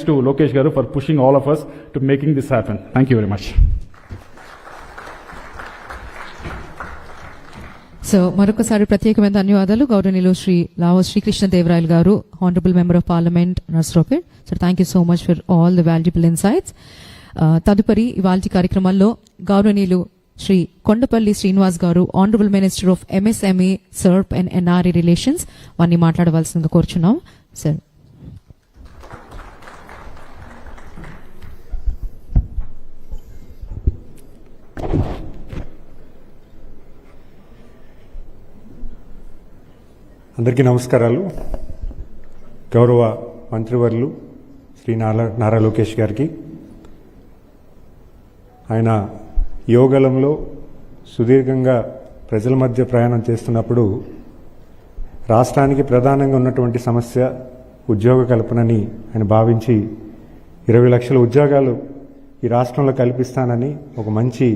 Thanks to Lokesh గారు for pushing all of us to making this happen. Thank you very much. So మరొకసారి ప్రత్యేకమైన ధన్యవాదాలు గౌరవనీయులు శ్రీ లావో శ్రీకృష్ణదేవరాయలు గారు, honourable member of parliament Narasaraopet. So thank you so much for all the valuable insights. తదుపరి ఇవాల్టి కార్యక్రమాల్లో గౌరవనీయులు శ్రీ కొండపల్లి శ్రీనివాస్ గారు, honourable minister of MSME, SERP and NRE relations, వారిని మాట్లాడవలసిందిగా కోరుచున్నాం. సార్. అందరికీ నమస్కారాలు. గౌరవ మంత్రివర్యులు శ్రీ నారాలోకేష్ గారికి, ఆయన యోగలంలో సుదీర్ఘంగా ప్రజల మధ్య ప్రయాణం చేస్తున్నప్పుడు రాష్ట్రానికి ప్రధానంగా ఉన్నటువంటి సమస్య ఉద్యోగ కల్పనని ఆయన భావించి 20 లక్షల ఉద్యోగాలు ఈ రాష్ట్రంలో కల్పిస్తానని ఒక మంచి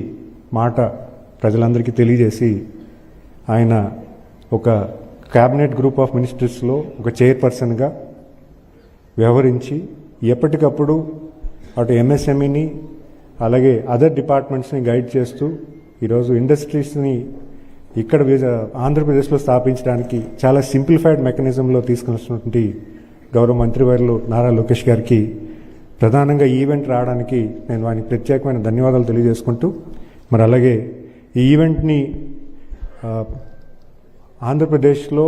మాట ప్రజలందరికీ తెలియజేసి ఆయన ఒక క్యాబినెట్ గ్రూప్ ఆఫ్ మినిస్టర్స్లో ఒక చైర్పర్సన్గా వ్యవహరించి ఎప్పటికప్పుడు అటు ఎంఎస్ఎంఈని అలాగే అదర్ డిపార్ట్మెంట్స్ని గైడ్ చేస్తూ ఈరోజు ఇండస్ట్రీస్ని ఇక్కడ ఆంధ్రప్రదేశ్లో స్థాపించడానికి చాలా సింప్లిఫైడ్ మెకానిజంలో తీసుకున్నటువంటి గౌరవ మంత్రివర్యులు నారా లోకేష్ గారికి ప్రధానంగా ఈవెంట్ రావడానికి నేను వారికి ప్రత్యేకమైన ధన్యవాదాలు తెలియజేసుకుంటూ, మరి అలాగే ఈ ఈవెంట్ని ఆంధ్రప్రదేశ్లో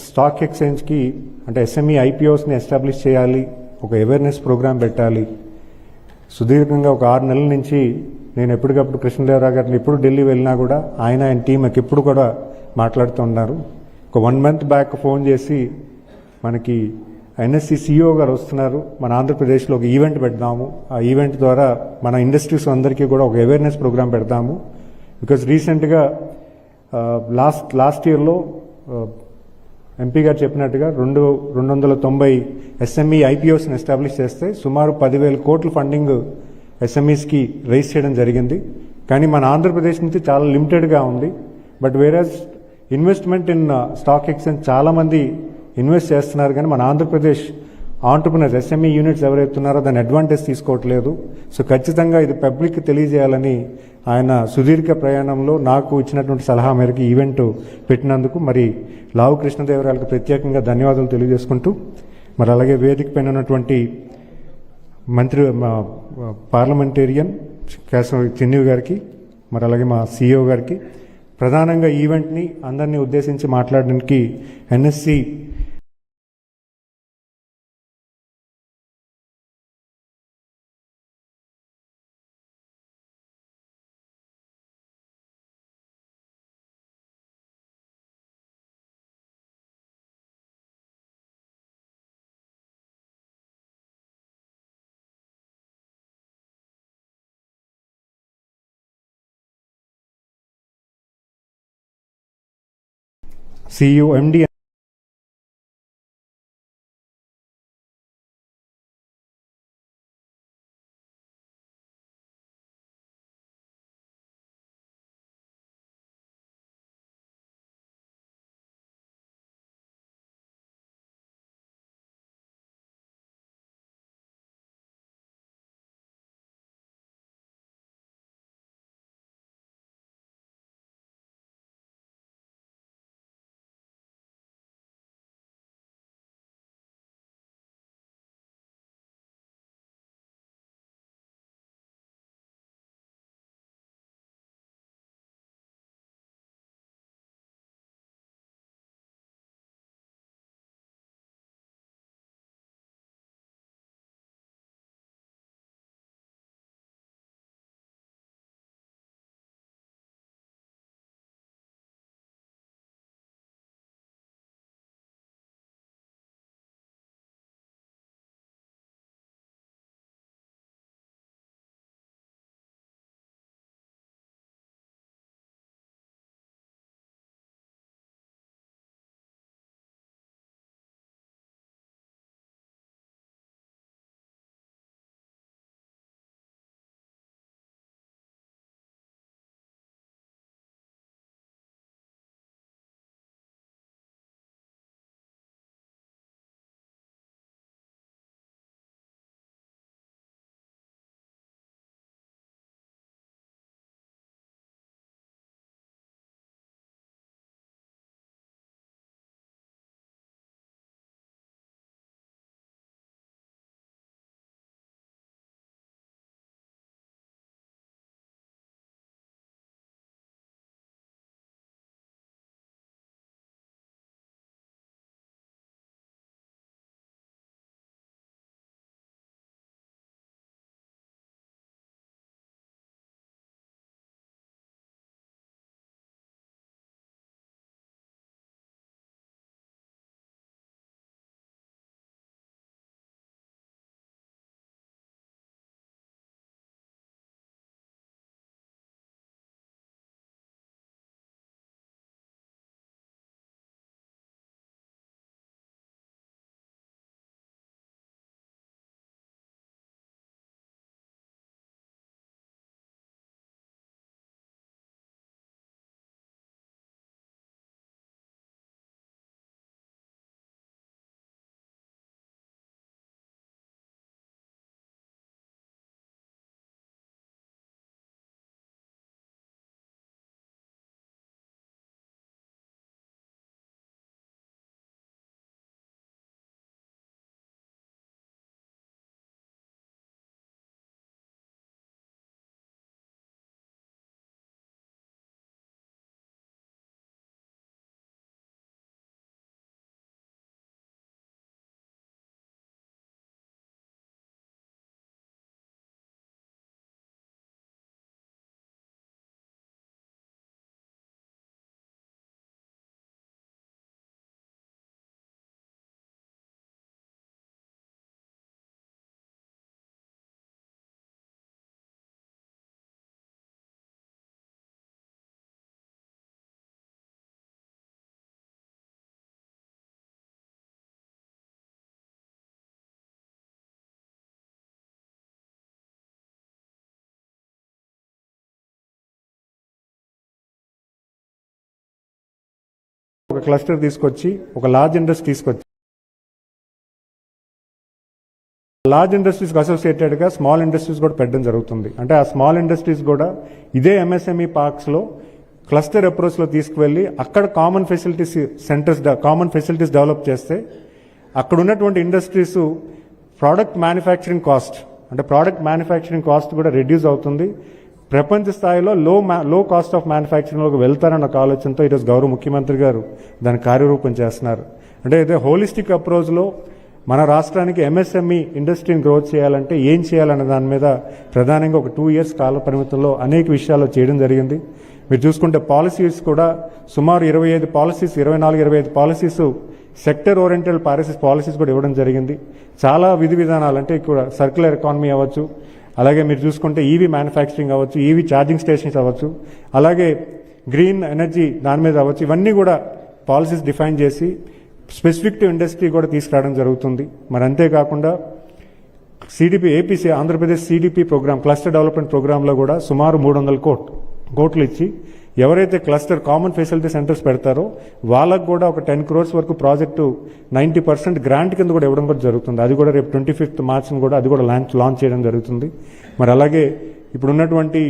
స్టాక్ ఎక్స్చేంజ్కి అంటే ఎస్ఎంఈ ఐపీఓస్ని ఎస్టాబ్లిష్ చేయాలి, ఒక అవేర్నెస్ ప్రోగ్రాం పెట్టాలి. సుదీర్ఘంగా ఒక 6 నెలల నుంచి నేను ఎప్పటికప్పుడు కృష్ణదేవరావు గారిని ఎప్పుడు ఢిల్లీ వెళ్ళినా కూడా ఆయన టీంకి ఎప్పుడు కూడా మాట్లాడుతూ ఉన్నారు. ఒక 1 మంత్ బ్యాక్ ఫోన్ చేసి మనకి ఎన్ఎస్సి సిఇఓ గారు వస్తున్నారు, మన ఆంధ్రప్రదేశ్లో ఒక ఈవెంట్ పెడదాము, ఆ ఈవెంట్ ద్వారా మన ఇండస్ట్రీస్ అందరికీ కూడా ఒక అవేర్నెస్ ప్రోగ్రాం పెడదాము. బికాజ్ రీసెంట్గా లాస్ట్ ఇయర్లో ఎంపీ గారు చెప్పినట్టుగా 290 ఎస్ఎంఈ ఐపీఓస్ని ఎస్టాబ్లిష్ చేస్తే సుమారు 10,000 కోట్ల ఫండింగ్ ఎస్ఎంఈస్కి రైజ్ చేయడం జరిగింది. కానీ మన ఆంధ్రప్రదేశ్ నుంచి చాలా లిమిటెడ్గా ఉంది. But whereas investment in stock exchange చాలామంది ఇన్వెస్ట్ చేస్తున్నారు, కానీ మన ఆంధ్రప్రదేశ్ ఆంటర్ప్రినర్స్ ఎస్ఎంఈ యూనిట్స్ ఎవరైతున్నారో దాని అడ్వాంటేజ్ తీసుకోవట్లేదు. సో ఖచ్చితంగా ఇది పబ్లిక్ తెలియజేయాలని ఆయన సుదీర్ఘ ప్రయాణంలో నాకు ఇచ్చినటువంటి సలహా మేరకు ఈవెంట్ పెట్టినందుకు మరి లావు కృష్ణదేవరాయలకు ప్రత్యేకంగా ధన్యవాదాలు తెలియజేసుకుంటూ, మరి అలాగే వేదిక పైన ఉన్నటువంటి పార్లమెంటేరియన్ చిన్నివి గారికి, మరి అలాగే మా సిఇఓ గారికి, ప్రధానంగా ఈవెంట్ని అందరినీ ఉద్దేశించి మాట్లాడడానికి ఎన్ఎస్సి CEO MD ఒక క్లస్టర్ తీసుకొచ్చి ఒక లార్జ్ ఇండస్ట్రీ తీసుకొచ్చి లార్జ్ ఇండస్ట్రీస్కి అసోసియేటెడ్గా స్మాల్ ఇండస్ట్రీస్ కూడా పెట్టడం జరుగుతుంది. అంటే ఆ స్మాల్ ఇండస్ట్రీస్ కూడా ఇదే ఎంఎస్ఎంఈ పార్క్స్లో క్లస్టర్ అప్రోచ్లో తీసుకువెళ్ళి అక్కడ కామన్ ఫెసిలిటీస్ డెవలప్ చేస్తే అక్కడ ఉన్నటువంటి ఇండస్ట్రీస్ ప్రోడక్ట్ మ్యానుఫ్యాక్చరింగ్ కాస్ట్ కూడా రెడ్యూస్ అవుతుంది. ప్రపంచ స్థాయిలో లో కాస్ట్ ఆఫ్ మ్యానుఫ్యాక్చరింగ్లోకి వెళ్తారన్న ఒక ఆలోచనతో ఈరోజు గౌరవ ముఖ్యమంత్రి గారు దాన్ని కార్యరూపం చేస్తున్నారు. అంటే ఇదే హోలిస్టిక్ అప్రోచ్లో మన రాష్ట్రానికి ఎంఎస్ఎంఈ ఇండస్ట్రీని గ్రోత్ చేయాలంటే ఏం చేయాలన్న దాని మీద ప్రధానంగా ఒక 2 years కాల పరిమితుల్లో అనేక విషయాలు చేయడం జరిగింది. మీరు చూసుకుంటే పాలసీస్ కూడా సుమారు 24-25 పాలసీస్ సెక్టర్ ఓరియంటెడ్ పాలసీస్ కూడా ఇవ్వడం జరిగింది. చాలా విధి విధానాలు అంటే ఇక్కడ సర్క్యులర్ ఎకానమీ అవ్వచ్చు, అలాగే మీరు చూసుకుంటే ఈవీ మ్యానుఫ్యాక్చరింగ్ అవ్వచ్చు, ఈవీ ఛార్జింగ్ స్టేషన్స్ అవ్వచ్చు, అలాగే గ్రీన్ ఎనర్జీ దాని మీద అవ్వచ్చు, ఇవన్నీ కూడా పాలసీస్ డిఫైన్ చేసి స్పెసిఫిక్ టు ఇండస్ట్రీ కూడా తీసుకురావడం జరుగుతుంది. మరి అంతేకాకుండా Andhra Pradesh CDP program, cluster development ప్రోగ్రాంలో కూడా సుమారు 300 కోట్లు ఇచ్చి ఎవరైతే క్లస్టర్ కామన్ ఫెసిలిటీ సెంటర్స్ పెడతారో వాళ్ళకు కూడా ఒక 10 crores వరకు ప్రాజెక్టు 90% గ్రాంట్ కింద కూడా ఇవ్వడం కూడా జరుగుతుంది. అది కూడా రేపు 25th March కూడా అది కూడా లాంచ్ చేయడం జరుగుతుంది. మరి అలాగే ఇప్పుడు ఉన్నటువంటి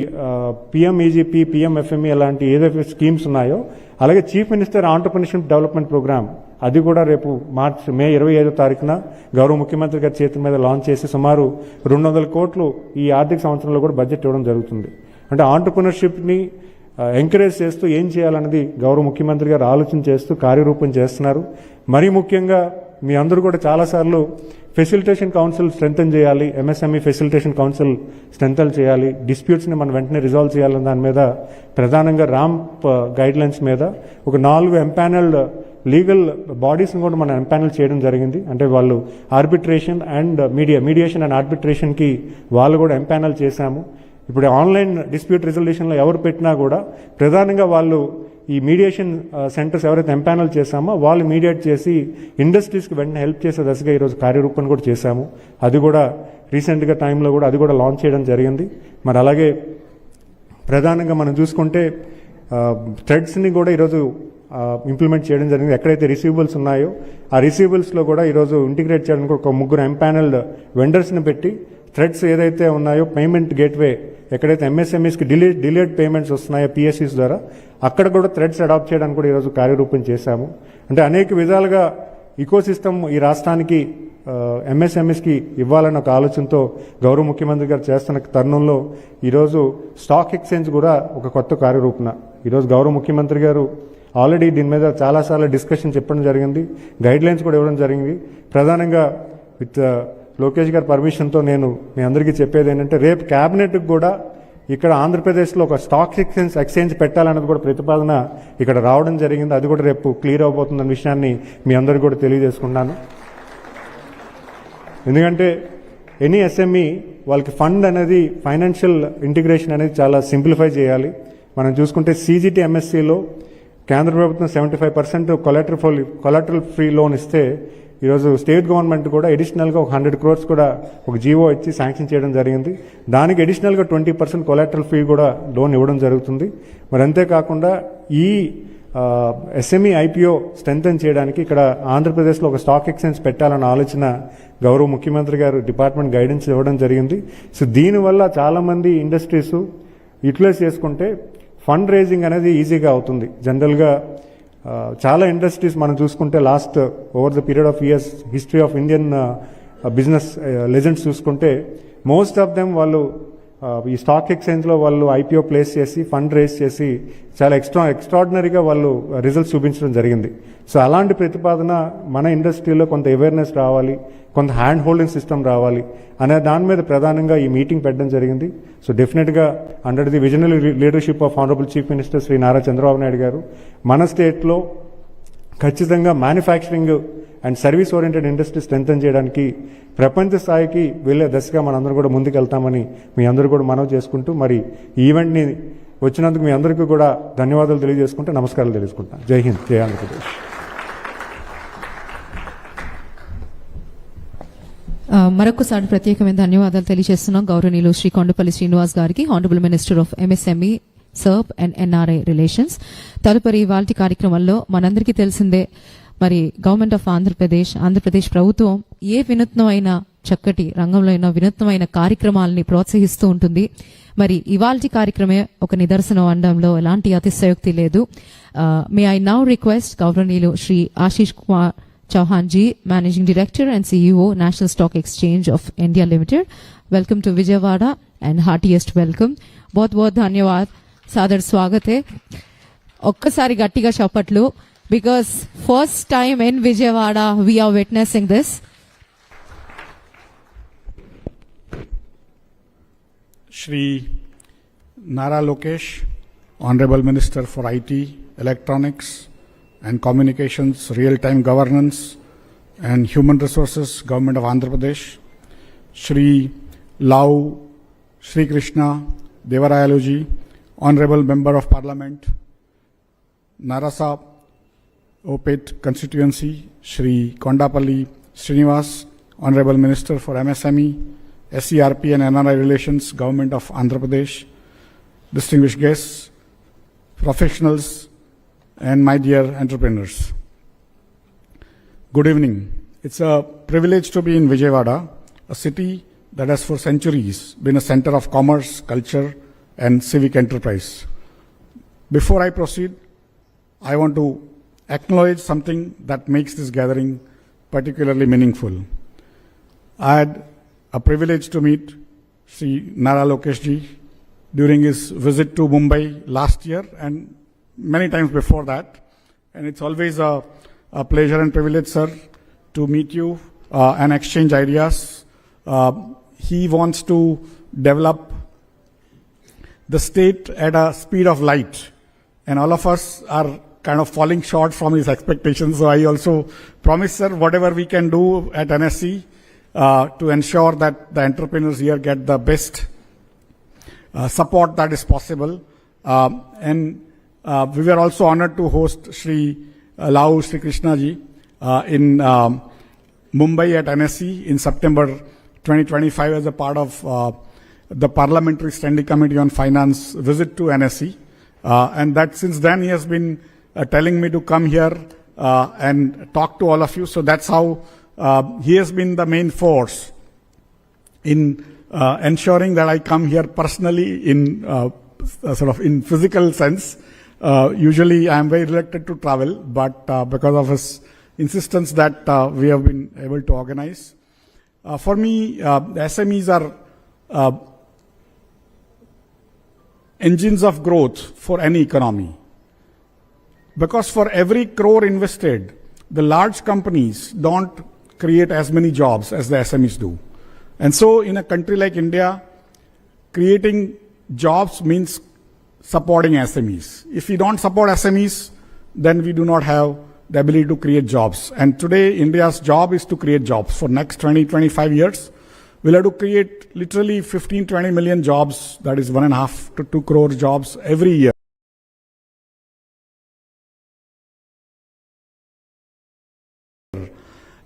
పిఎంఈజీపీ, పిఎంఎఫ్ఎంఈ అలాంటి ఏదైతే స్కీమ్స్ ఉన్నాయో, అలాగే chief minister entrepreneurship development program అది కూడా రేపు మే 25వ తారీఖున గౌరవ ముఖ్యమంత్రి గారి చేతుల మీద లాంచ్ చేసి సుమారు 200 కోట్లు ఈ ఆర్థిక సంవత్సరంలో కూడా బడ్జెట్ ఇవ్వడం జరుగుతుంది. అంటే ఆంటర్‌ప్రెన్యూర్‌షిప్ని ఎంకరేజ్ చేస్తూ ఏం చేయాలన్నది గౌరవ ముఖ్యమంత్రి గారు ఆలోచన చేస్తూ కార్యరూపం చేస్తున్నారు. మరీ ముఖ్యంగా మీ అందరూ కూడా చాలాసార్లు ఫెసిలిటేషన్ కౌన్సిల్ స్ట్రెంథెన్ చేయాలి, ఎంఎస్ఎంఈ ఫెసిలిటేషన్ కౌన్సిల్ స్ట్రెంథెన్ చేయాలి, డిస్ప్యూట్స్ని మనం వెంటనే రిజాల్వ్ చేయాలని దాని మీద ప్రధానంగా ర్యాంప్ గైడ్లైన్స్ మీద ఒక 4 ఎంపానల్డ్ లీగల్ బాడీస్ని కూడా మనం ఎంపానల్ చేయడం జరిగింది. అంటే వాళ్ళు ఆర్బిట్రేషన్ అండ్ మీడియేషన్ అండ్ ఆర్బిట్రేషన్కి వాళ్ళు కూడా ఎంపానల్ చేశాము. ఇప్పుడు ఆన్లైన్ డిస్ప్యూట్ రిజల్యూషన్లో ఎవరు పెట్టినా కూడా ప్రధానంగా వాళ్ళు ఈ మీడియేషన్ సెంటర్స్ ఎవరైతే ఎంపానల్ చేశామో వాళ్ళు మీడియేట్ చేసి ఇండస్ట్రీస్కి వెంటనే హెల్ప్ చేసే దశగా ఈరోజు కార్యరూపం కూడా చేశాము. అది కూడా రీసెంట్గా టైంలో కూడా అది కూడా లాంచ్ చేయడం జరిగింది. మరి అలాగే ప్రధానంగా మనం చూసుకుంటే థ్రెడ్స్ని కూడా ఈరోజు ఇంప్లిమెంట్ చేయడం జరిగింది. ఎక్కడైతే రిసీవబుల్స్ ఉన్నాయో ఆ రిసీవబుల్స్లో కూడా ఈరోజు ఇంటిగ్రేట్ చేయడానికి ఒక 3 ఎంపానల్డ్ వెండర్స్ని పెట్టి థ్రెడ్స్ ఏదైతే ఉన్నాయో పేమెంట్ గేట్వే ఎక్కడైతే ఎంఎస్ఎంఈస్కి డిలేడ్ పేమెంట్స్ వస్తున్నాయో పిఎస్సీస్ ద్వారా అక్కడ కూడా థ్రెడ్స్ అడాప్ట్ చేయడానికి కూడా ఈరోజు కార్యరూపం చేశాము. అంటే అనేక విధాలుగా ఇకోసిస్టమ్ ఈ రాష్ట్రానికి ఎంఎస్ఎంఈస్కి ఇవ్వాలన్న ఒక ఆలోచనతో గౌరవ ముఖ్యమంత్రి గారు చేస్తున్న తరుణంలో ఈరోజు స్టాక్ ఎక్స్చేంజ్ కూడా ఒక కొత్త కార్యరూపణ ఈరోజు గౌరవ ముఖ్యమంత్రి గారు ఆల్రెడీ దీని మీద చాలాసార్లు డిస్కషన్ చెప్పడం జరిగింది, గైడ్లైన్స్ కూడా ఇవ్వడం జరిగింది. ప్రధానంగా విత్ లోకేష్ గారి పర్మిషన్తో నేను మీ అందరికీ చెప్పేది ఏంటంటే రేపు క్యాబినెట్కి కూడా ఇక్కడ ఆంధ్రప్రదేశ్లో ఒక స్టాక్ ఎక్స్చేంజ్ పెట్టాలన్నది కూడా ప్రతిపాదన ఇక్కడ రావడం జరిగింది. అది కూడా రేపు క్లియర్ అవబోతుందన్న విషయాన్ని మీ అందరికీ కూడా తెలియజేసుకున్నాను. ఎందుకంటే ఎనీ ఎస్ఎంఈ వాళ్ళకి ఫండ్ అనేది ఫైనాన్షియల్ ఇంటిగ్రేషన్ అనేది చాలా సింప్లిఫై చేయాలి. మనం చూసుకుంటే సిజిటి ఎంఎస్సిలో కేంద్ర ప్రభుత్వం 75% కొలాటరల్ ఫ్రీ లోన్ ఇస్తే ఈరోజు స్టేట్ గవర్నమెంట్ కూడా అడిషనల్గా ఒక 100 crores కూడా ఒక జీవో ఇచ్చి శాంక్షన్ చేయడం జరిగింది. దానికి అడిషనల్గా 20% కొలాటరల్ ఫ్రీ కూడా లోన్ ఇవ్వడం జరుగుతుంది. మరి అంతేకాకుండా ఈ ఎస్ఎంఈ ఐపీఓ స్ట్రెంథెన్ చేయడానికి ఇక్కడ ఆంధ్రప్రదేశ్లో ఒక స్టాక్ ఎక్స్చేంజ్ పెట్టాలన్న ఆలోచన గౌరవ ముఖ్యమంత్రి గారు డిపార్ట్మెంట్ గైడెన్స్ ఇవ్వడం జరిగింది. సో దీనివల్ల చాలామంది ఇండస్ట్రీస్ యూటిలైజ్ చేసుకుంటే ఫండ్ రేజింగ్ అనేది ఈజీగా అవుతుంది. జనరల్గా చాలా ఇండస్ట్రీస్ మనం చూసుకుంటే last over the period of years history of Indian business legends చూసుకుంటే మోస్ట్ ఆఫ్ దెమ్ వాళ్ళు ఈ స్టాక్ ఎక్స్చేంజ్లో వాళ్ళు ఐపీఓ ప్లేస్ చేసి ఫండ్ రేస్ చేసి చాలా ఎక్స్ట్రాడినరీగా వాళ్ళు రిజల్ట్స్ చూపించడం జరిగింది. సో అలాంటి ప్రతిపాదన మన ఇండస్ట్రీలో కొంత అవేర్నెస్ రావాలి, కొంత హ్యాండ్ హోల్డింగ్ సిస్టమ్ రావాలి అనే దాని మీద ప్రధానంగా ఈ మీటింగ్ పెట్టడం జరిగింది. సో డెఫినెట్గా under the visionary leadership of honourable chief minister Shri Nara Chandrababu Naidu గారు మన స్టేట్లో ఖచ్చితంగా manufacturing and service oriented industry strengthen చేయడానికి ప్రపంచ స్థాయికి వెళ్లే దశగా మనందరం కూడా ముందుకెళ్తామని మీ అందరూ కూడా మనవి చేసుకుంటూ మరి ఈ ఈవెంట్ని వచ్చినందుకు మీ అందరికీ కూడా ధన్యవాదాలు తెలియజేసుకుంటూ నమస్కారాలు తెలియజేసుకుంటాను. జై హింద్, జై ఆంధ్రప్రదేశ్. మరొకసారి ప్రత్యేకమైన ధన్యవాదాలు తెలియజేస్తున్నాం గౌరవనీయులు శ్రీ కొండపల్లి శ్రీనివాస్ గారికి, honourable minister of MSME SERP and NRI relations. తదుపరి ఇవాల్టి కార్యక్రమంలో మనందరికీ తెలిసిందే, మరి గవర్నమెంట్ ఆఫ్ ఆంధ్రప్రదేశ్ ప్రభుత్వం ఏ వినూత్నమైన చక్కటి రంగంలో అయినా వినూత్నమైన కార్యక్రమాలని ప్రోత్సహిస్తూ ఉంటుంది. మరి ఇవాల్టి కార్యక్రమే ఒక నిదర్శనం అనడంలో ఎలాంటి అతిశయోక్తి లేదు. మే ఐ నౌ రిక్వెస్ట్ గౌరవనీయులు Shri Ashish Kumar Chauhan ji, Managing Director and CEO, National Stock Exchange of India Limited. Welcome to Vijayawada and heartiest welcome. बहुत धन्यवाद. सादर स्वागत है. ఒక్కసారి గట్టిగా చప్పట్లు, because first time in Vijayawada we are witnessing this. Shri Naralokesh, Honorable Minister for IT, Electronics and Communications, Real-Time Governance and Human Resources, Government of Andhra Pradesh, Shri Lau Shri Krishna Devarayaluji, Honorable Member of Parliament, Naralokesh Constituency, Shri Kondapalli Srinivas, Honorable Minister for MSME, Ysrcp and NRI Relations, Government of Andhra Pradesh, distinguished guests, professionals, and my dear entrepreneurs. Good evening. It's a privilege to be in Vijayawada, a city that has for centuries been a center of commerce, culture, and civic enterprise. Before I proceed, I want to acknowledge something that makes this gathering particularly meaningful. I had a privilege to meet Sri Naralokesh ji during his visit to Mumbai last year and many times before that, and it's always a pleasure and privilege, sir, to meet you and exchange ideas. He wants to develop the state at a speed of light, and all of us are kind of falling short from his expectations. So I also promise, sir, whatever we can do at NSC to ensure that the entrepreneurs here get the best support that is possible. And we were also honored to host Shri Lau Shri Krishna ji in Mumbai at NSC in September 2025 as a part of the Parliamentary Standing Committee on Finance visit to NSC. And that since then he has been telling me to come here and talk to all of you. So that's how he has been the main force in ensuring that I come here personally in sort of in physical sense. Usually I am very reluctant to travel, but because of his insistence that we have been able to organize. For me, the SMEs are engines of growth for any economy. Because for every crore invested, the large companies don't create as many jobs as the SMEs do. And so in a country like India, creating jobs means supporting SMEs. If we don't support SMEs, then we do not have the ability to create jobs. And today, India's job is to create jobs. For next 20-25 years, we'll have to create literally 15-20 million jobs, that is 1.5 to 2 crore jobs every year.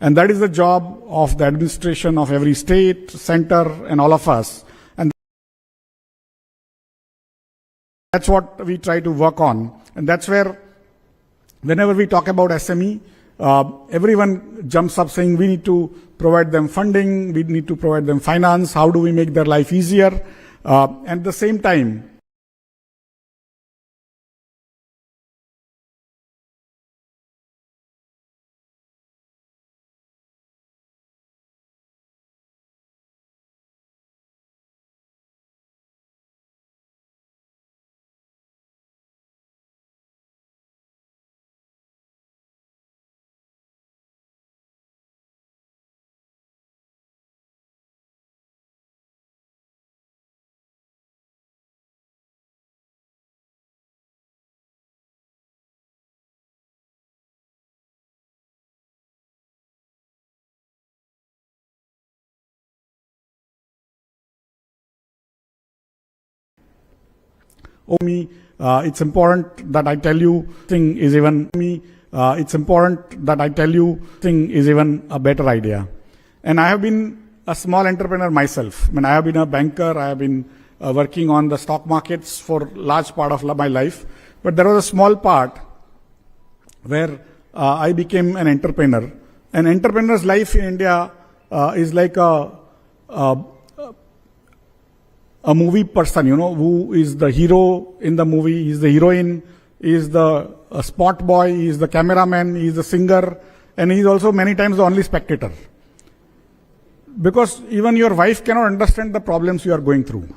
And that is the job of the administration of every state, center, and all of us. That's what we try to work on. And that's where, whenever we talk about SME, everyone jumps up saying we need to provide them funding, we need to provide them finance, how do we make their life easier? At the same time, it's important that I tell you thing is even a better idea. And I have been a small entrepreneur myself. I mean, I have been a banker, I have been working on the stock markets for large part of my life. But there was a small part where I became an entrepreneur. An entrepreneur's life in India is like a movie person, who is the hero in the movie, he is the heroine, he is the spot boy, he is the cameraman, he is the singer, and he is also many times the only spectator. Because even your wife cannot understand the problems you are going through.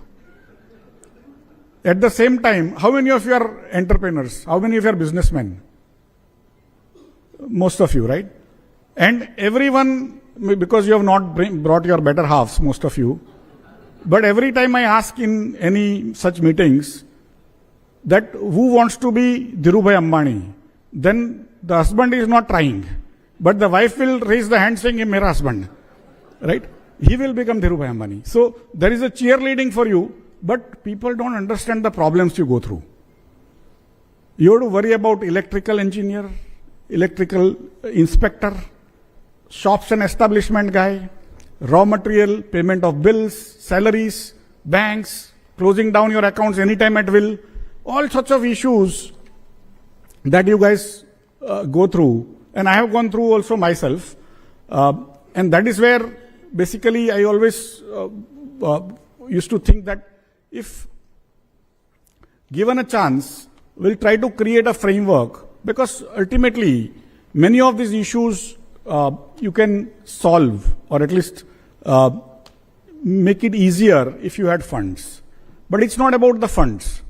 At the same time, how many of you are entrepreneurs? How many of you are businessmen? Most of you, right? And everyone, because you have not brought your better halves, most of you, but every time I ask in any such meetings that who wants to be Dhirubhai Ambani, then the husband is not trying, but the wife will raise the hand saying, "Mera husband," right? He will become Dhirubhai Ambani. So there is a cheerleading for you, but people don't understand the problems you go through. You have to worry about electrical engineer, electrical inspector, shops and establishment guy, raw material, payment of bills, salaries, banks, closing down your accounts anytime at will, all sorts of issues that you guys go through. And I have gone through also myself. And that is where basically I always used to think that if given a chance, we'll try to create a framework, because ultimately many of these issues you can solve, or at least make it easier if you had funds. But it's not about the funds.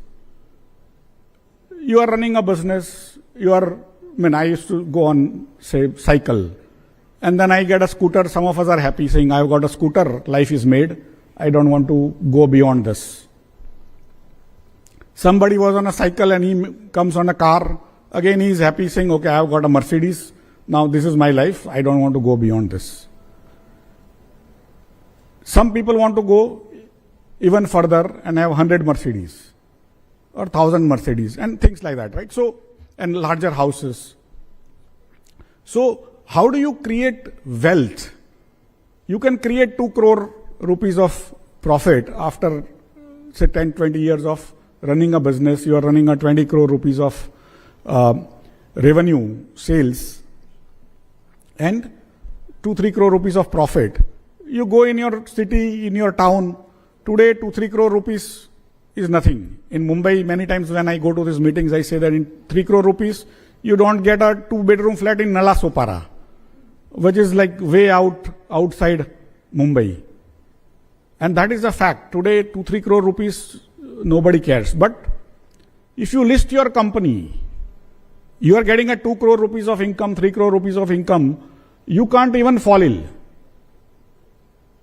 You are running a business, I used to go on, say, cycle, and then I get a scooter. Some of us are happy saying, I've got a scooter, life is made, I don't want to go beyond this. Somebody was on a cycle and he comes on a car, again he is happy saying, okay, I've got a Mercedes, now this is my life, I don't want to go beyond this. Some people want to go even further and have 100 Mercedes or 1,000 Mercedes and things like that, right? So, and larger houses. So, how do you create wealth? You can create 2 crore rupees of profit after, say, 10, 20 years of running a business. You are running a 20 crore rupees of revenue, sales, and 2-3 crore rupees of profit. You go in your city, in your town, today 2-3 crore rupees is nothing. In Mumbai, many times when I go to these meetings, I say that in 3 crore rupees, you don't get a 2-bedroom flat in Nala Sopara, which is like way outside Mumbai. And that is a fact. Today, 2-3 crore rupees, nobody cares. But if you list your company, you are getting a 2 crore rupees of income, 3 crore rupees of income, you can't even fall ill.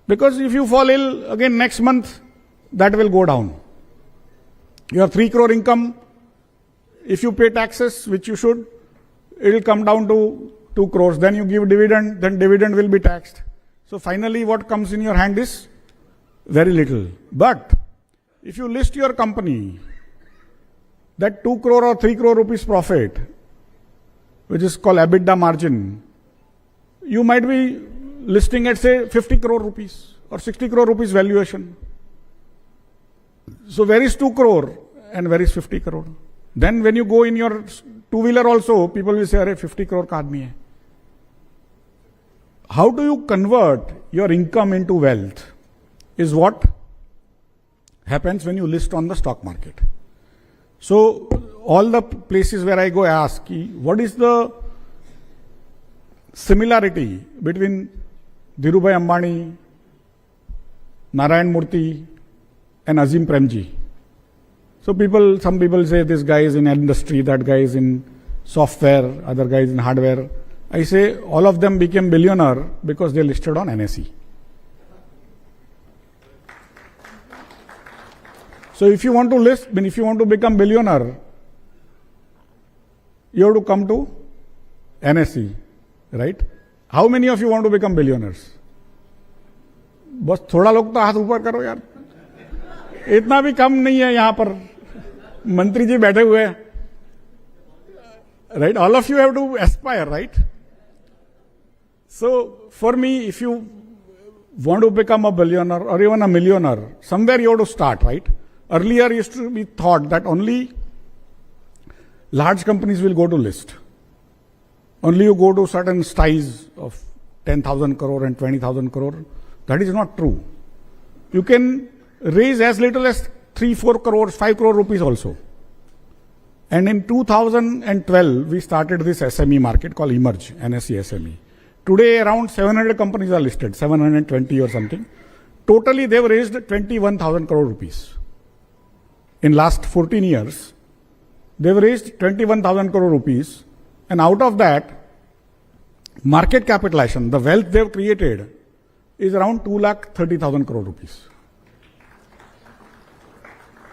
Because if you fall ill, again next month, that will go down. You have 3 crore income, if you pay taxes, which you should, it will come down to 2 crores. Then you give dividend, then dividend will be taxed. So finally what comes in your hand is very little. But if you list your company, that 2 crore or 3 crore rupees profit, which is called EBITDA margin, you might be listing at, say, 50 crore rupees or 60 crore rupees valuation. So where is 2 crore and where is 50 crore? Then when you go in your two-wheeler also, people will say, "Arey, 50 crore ka aadmi hai." How do you convert your income into wealth is what happens when you list on the stock market. So all the places where I go, I ask, what is the similarity between Dhirubhai Ambani, Narayan Murthy, and Azim Premji? So some people say this guy is in industry, that guy is in software, other guy is in hardware. I say all of them became billionaire because they listed on NSE. So if you want to list, if you want to become billionaire, you have to come to NSE, right? How many of you want to become billionaires? बस थोड़ा लोग तो हाथ ऊपर करो यार, इतना भी कम नहीं है यहाँ पर, मंत्री जी बैठे हुए हैं, right? All of you have to aspire, right? So for me, if you want to become a billionaire or even a millionaire, somewhere you have to start, right? Earlier used to be thought that only large companies will go to list. Only you go to certain size of 10,000 crore and 20,000 crore. That is not true. You can raise as little as 3, 4 crores, 5 crore rupees also. And in 2012, we started this SME market called Emerge, NSE SME. Today, around 700 companies are listed, 720 or something. Totally, they've raised 21,000 crore rupees. In last 14 years, they've raised 21,000 crore rupees. And out of that, market capitalization, the wealth they've created, is around 2,30,000 crore rupees.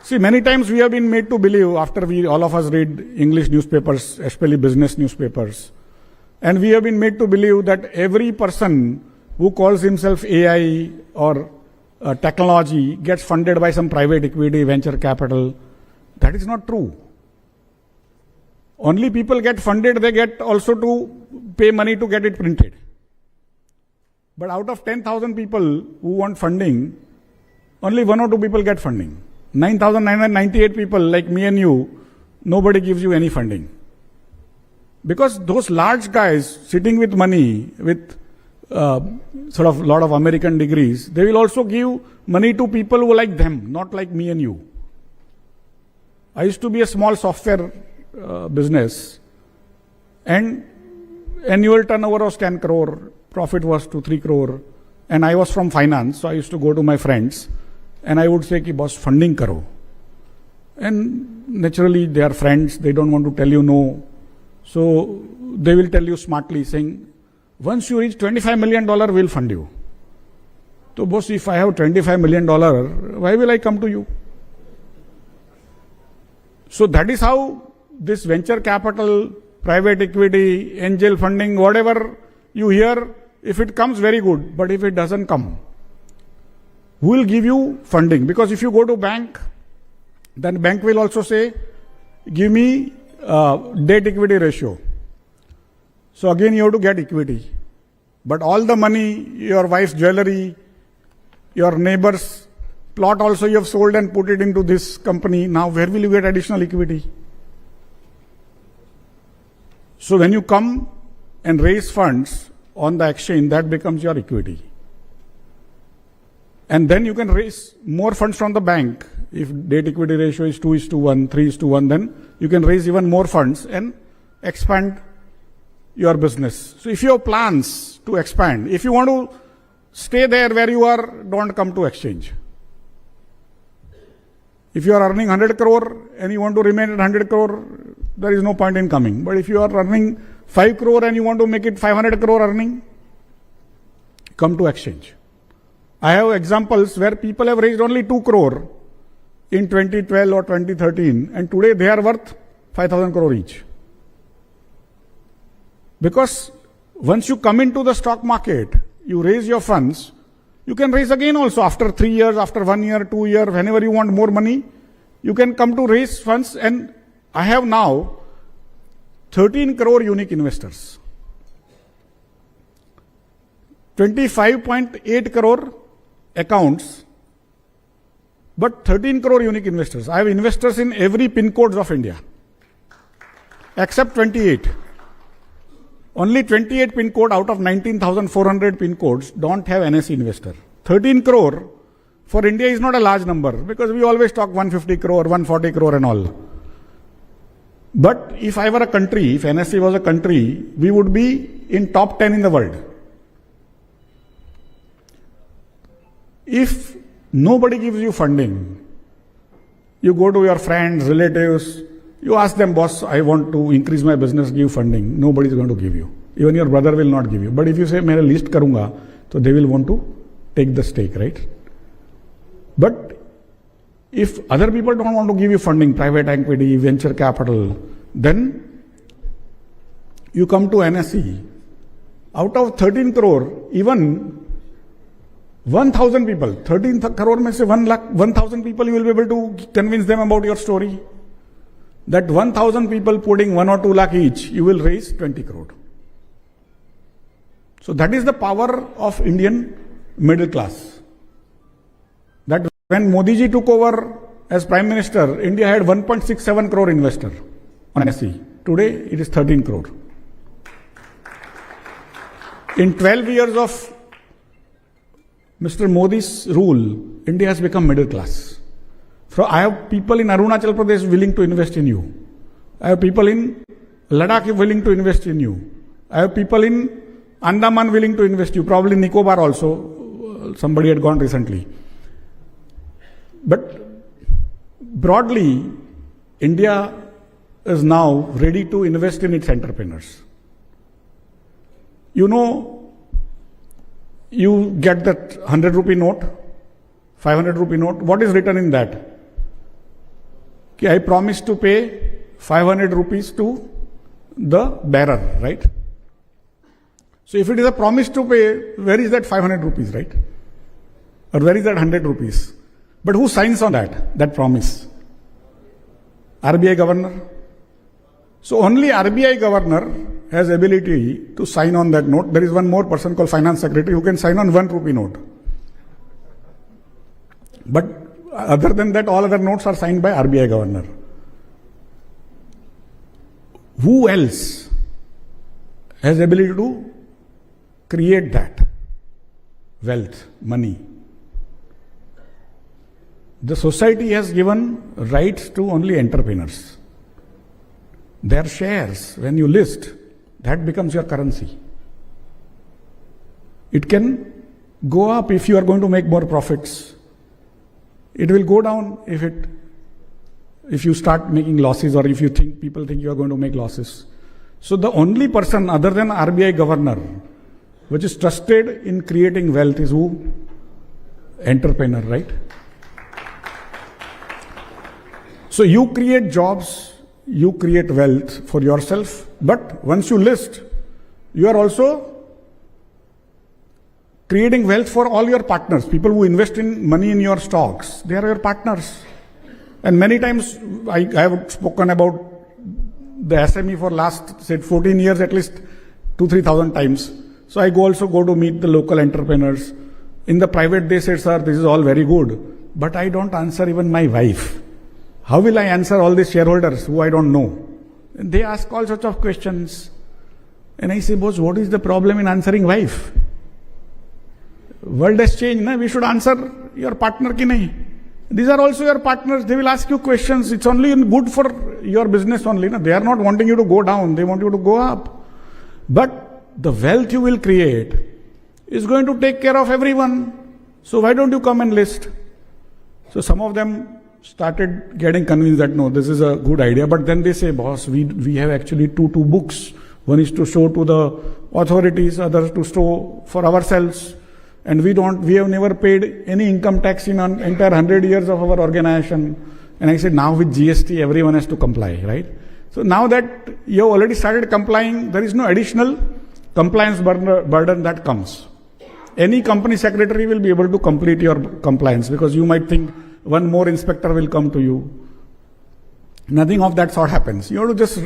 See, many times we have been made to believe, after all of us read English newspapers, especially business newspapers, and we have been made to believe that every person who calls himself AI or technology gets funded by some private equity, venture capital. That is not true. Only people get funded, they get also to pay money to get it printed. But out of 10,000 people who want funding, only 1 or 2 people get funding. 9,998 people like me and you, nobody gives you any funding. Because those large guys sitting with money, with sort of lot of American degrees, they will also give money to people who like them, not like me and you. I used to be a small software business, and annual turnover was 10 crore, profit was 2-3 crore, and I was from finance, so I used to go to my friends, and I would say, ki boss, funding karo. And naturally, they are friends, they don't want to tell you no. So they will tell you smartly, saying, once you reach $25 million, we'll fund you. So boss, if I have $25 million, why will I come to you? So that is how this venture capital, private equity, angel funding, whatever you hear, if it comes, very good. But if it doesn't come, who will give you funding? Because if you go to bank, then bank will also say, give me debt equity ratio. So again you have to get equity. But all the money, your wife's jewelry, your neighbor's plot also you have sold and put it into this company. Now where will you get additional equity? So when you come and raise funds on the exchange, that becomes your equity. And then you can raise more funds from the bank. If debt equity ratio is 2:1, 3:1, then you can raise even more funds and expand your business. So if you have plans to expand, if you want to stay there where you are, don't come to exchange. If you are earning 100 crore and you want to remain at 100 crore, there is no point in coming. But if you are earning 5 crore and you want to make it 500 crore earning, come to exchange. I have examples where people have raised only 2 crore in 2012 or 2013, and today they are worth 5,000 crore each. Because once you come into the stock market, you raise your funds, you can raise again also after 3 years, after 1 year, 2 years, whenever you want more money, you can come to raise funds. And I have now 13 crore unique investors. 25.8 crore accounts, but 13 crore unique investors. I have investors in every pin codes of India, except 28. Only 28 pin code out of 19,400 pin codes don't have NSE investor. 13 crore for India is not a large number, because we always talk 150 crore, 140 crore and all. But if I were a country, if NSE was a country, we would be in top 10 in the world. If nobody gives you funding, you go to your friends, relatives, you ask them, boss, I want to increase my business, give funding. Nobody is going to give you. Even your brother will not give you. But if you say, मैं list करूँगा, so they will want to take the stake, right? But if other people don't want to give you funding, private equity, venture capital, then you come to NSE. Out of 13 crore, even 1,000 people, 13 crore में से 1,000 people, you will be able to convince them about your story. That 1,000 people putting 1 or 2 lakh each, you will raise 20 crore. So that is the power of Indian middle class. That when Modi ji took over as Prime Minister, India had 1.67 crore investor on NSE. Today, it is 13 crore. In 12 years of Mr. Modi's rule, India has become middle class. I have people in Arunachal Pradesh willing to invest in you. I have people in Ladakh willing to invest in you. I have people in Andaman willing to invest in you. Probably Nicobar also. Somebody had gone recently. But broadly, India is now ready to invest in its entrepreneurs. You know, you get that 100 rupee note, 500 rupee note. What is written in that? Okay, I promise to pay 500 rupees to the bearer, right? So if it is a promise to pay, where is that 500 rupees, right? Or where is that 100 rupees? But who signs on that promise? RBI governor. So only RBI governor has ability to sign on that note. There is one more person called finance secretary who can sign on 1 rupee note. But other than that, all other notes are signed by RBI governor. Who else has ability to create that wealth, money? The society has given rights to only entrepreneurs. Their shares, when you list, that becomes your currency. It can go up if you are going to make more profits. It will go down if you start making losses, or if you think people think you are going to make losses. So the only person other than RBI governor which is trusted in creating wealth is who? Entrepreneur, right? So you create jobs, you create wealth for yourself, but once you list, you are also creating wealth for all your partners. People who invest in money in your stocks, they are your partners. And many times I have spoken about the SME for last, say, 14 years, at least 2,000-3,000 times. So I also go to meet the local entrepreneurs. In the private, they said, sir, this is all very good, but I don't answer even my wife. How will I answer all these shareholders who I don't know? And they ask all sorts of questions. And I say, boss, what is the problem in answering wife? World has changed, na? We should answer your partner ki nahi. These are also your partners. They will ask you questions. It's only good for your business only. Na? They are not wanting you to go down. They want you to go up. But the wealth you will create is going to take care of everyone. So why don't you come and list? So some of them started getting convinced that no, this is a good idea. But then they say, boss, we have actually two books. One is to show to the authorities, others to show for ourselves. And we have never paid any income tax in an entire 100 years of our organization. And I said, now with GST, everyone has to comply, right? So now that you have already started complying, there is no additional compliance burden that comes. Any company secretary will be able to complete your compliance, because you might think one more inspector will come to you. Nothing of that sort happens. You have to just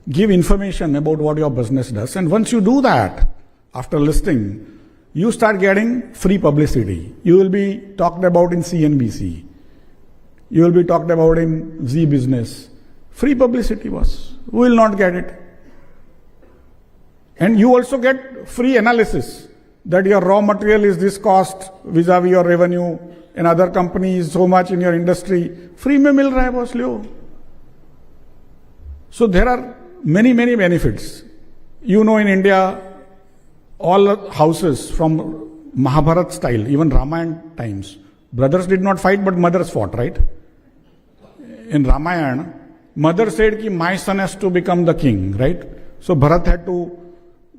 give information about what your business does. And once you do that, after listing, you start getting free publicity. You will be talked about in CNBC. You will be talked about in Z Business. Free publicity, boss. Who will not get it? And you also get free analysis that your raw material is this cost vis-a-vis your revenue, and other companies so much in your industry. Free mein mil raha hai, boss, leo. So there are many benefits. You know, in India, all houses from Mahabharat style, even Ramayana times, brothers did not fight, but mothers fought, right? In Ramayana, mother said ki my son has to become the king, right? So Bharat had to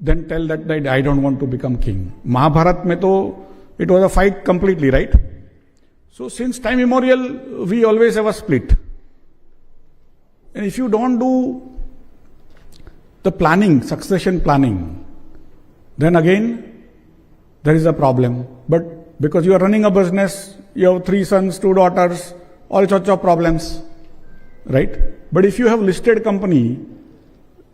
then tell that I don't want to become king. Mahabharat mein to it was a fight completely, right? So since time immemorial, we always have a split. And if you don't do the planning, succession planning, then again, there is a problem. But because you are running a business, you have 3 sons, 2 daughters, all sorts of problems, right? But if you have listed company,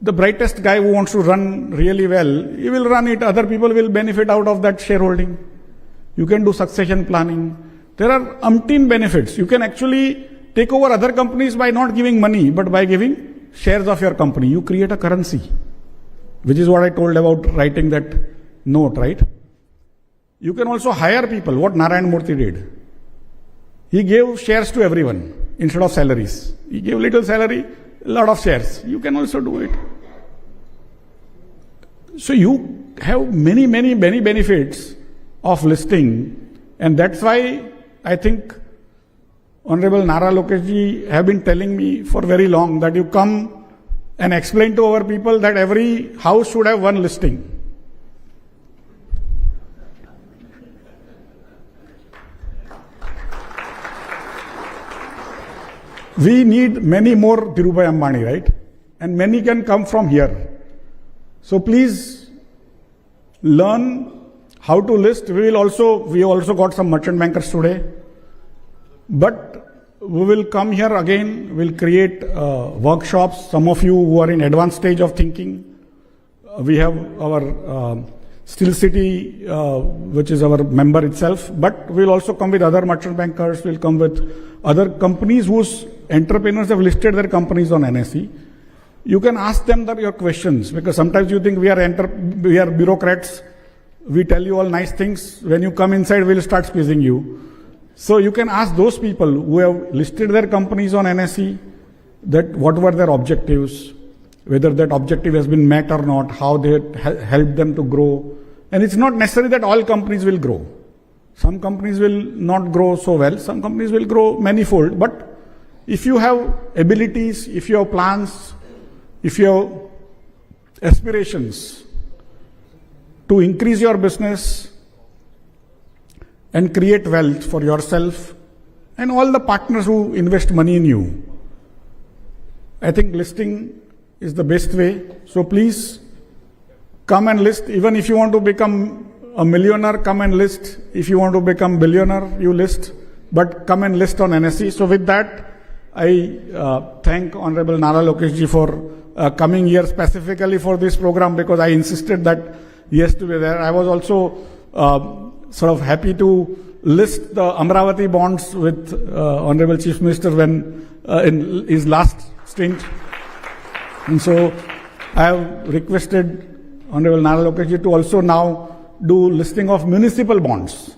the brightest guy who wants to run really well, he will run it. Other people will benefit out of that shareholding. You can do succession planning. There are umpteen benefits. You can actually take over other companies by not giving money, but by giving shares of your company. You create a currency, which is what I told about writing that note, right? You can also hire people, what Narayan Murthy did. He gave shares to everyone instead of salaries. He gave little salary, a lot of shares. You can also do it. So you have many benefits of listing, and that's why I think Honorable Naralokesh ji have been telling me for very long that you come and explain to our people that every house should have one listing. We need many more Dhirubhai Ambani, right? And many can come from here. So please learn how to list. We also got some merchant bankers today. But we will come here again. We'll create workshops. Some of you who are in advanced stage of thinking. We have our Steel City, which is our member itself. But we'll also come with other merchant bankers. We'll come with other companies whose entrepreneurs have listed their companies on NSE. You can ask them your questions, because sometimes you think we are bureaucrats. We tell you all nice things. When you come inside, we'll start squeezing you. So you can ask those people who have listed their companies on NSE that what were their objectives, whether that objective has been met or not, how they helped them to grow. And it's not necessary that all companies will grow. Some companies will not grow so well. Some companies will grow manifold. But if you have abilities, if you have plans, if you have aspirations to increase your business and create wealth for yourself and all the partners who invest money in you, I think listing is the best way. So please come and list. Even if you want to become a millionaire, come and list. If you want to become billionaire, you list. But come and list on NSE. So with that, I thank Honorable Naralokesh ji for coming here specifically for this program, because I insisted that he has to be there. I was also sort of happy to list the Amravati bonds with Honorable Chief Minister when in his last stint. And so I have requested Honorable Naralokesh ji to also now do listing of municipal bonds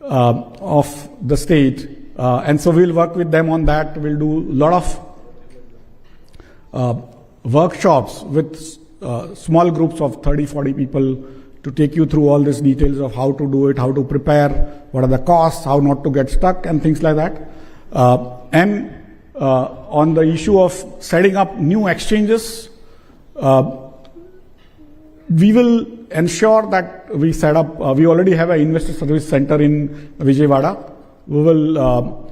of the state. And so we'll work with them on that. We'll do a lot of workshops with small groups of 30-40 people to take you through all these details of how to do it, how to prepare, what are the costs, how not to get stuck, and things like that. And on the issue of setting up new exchanges, we will ensure that we set up, we already have an investor service center in Vijayawada. We will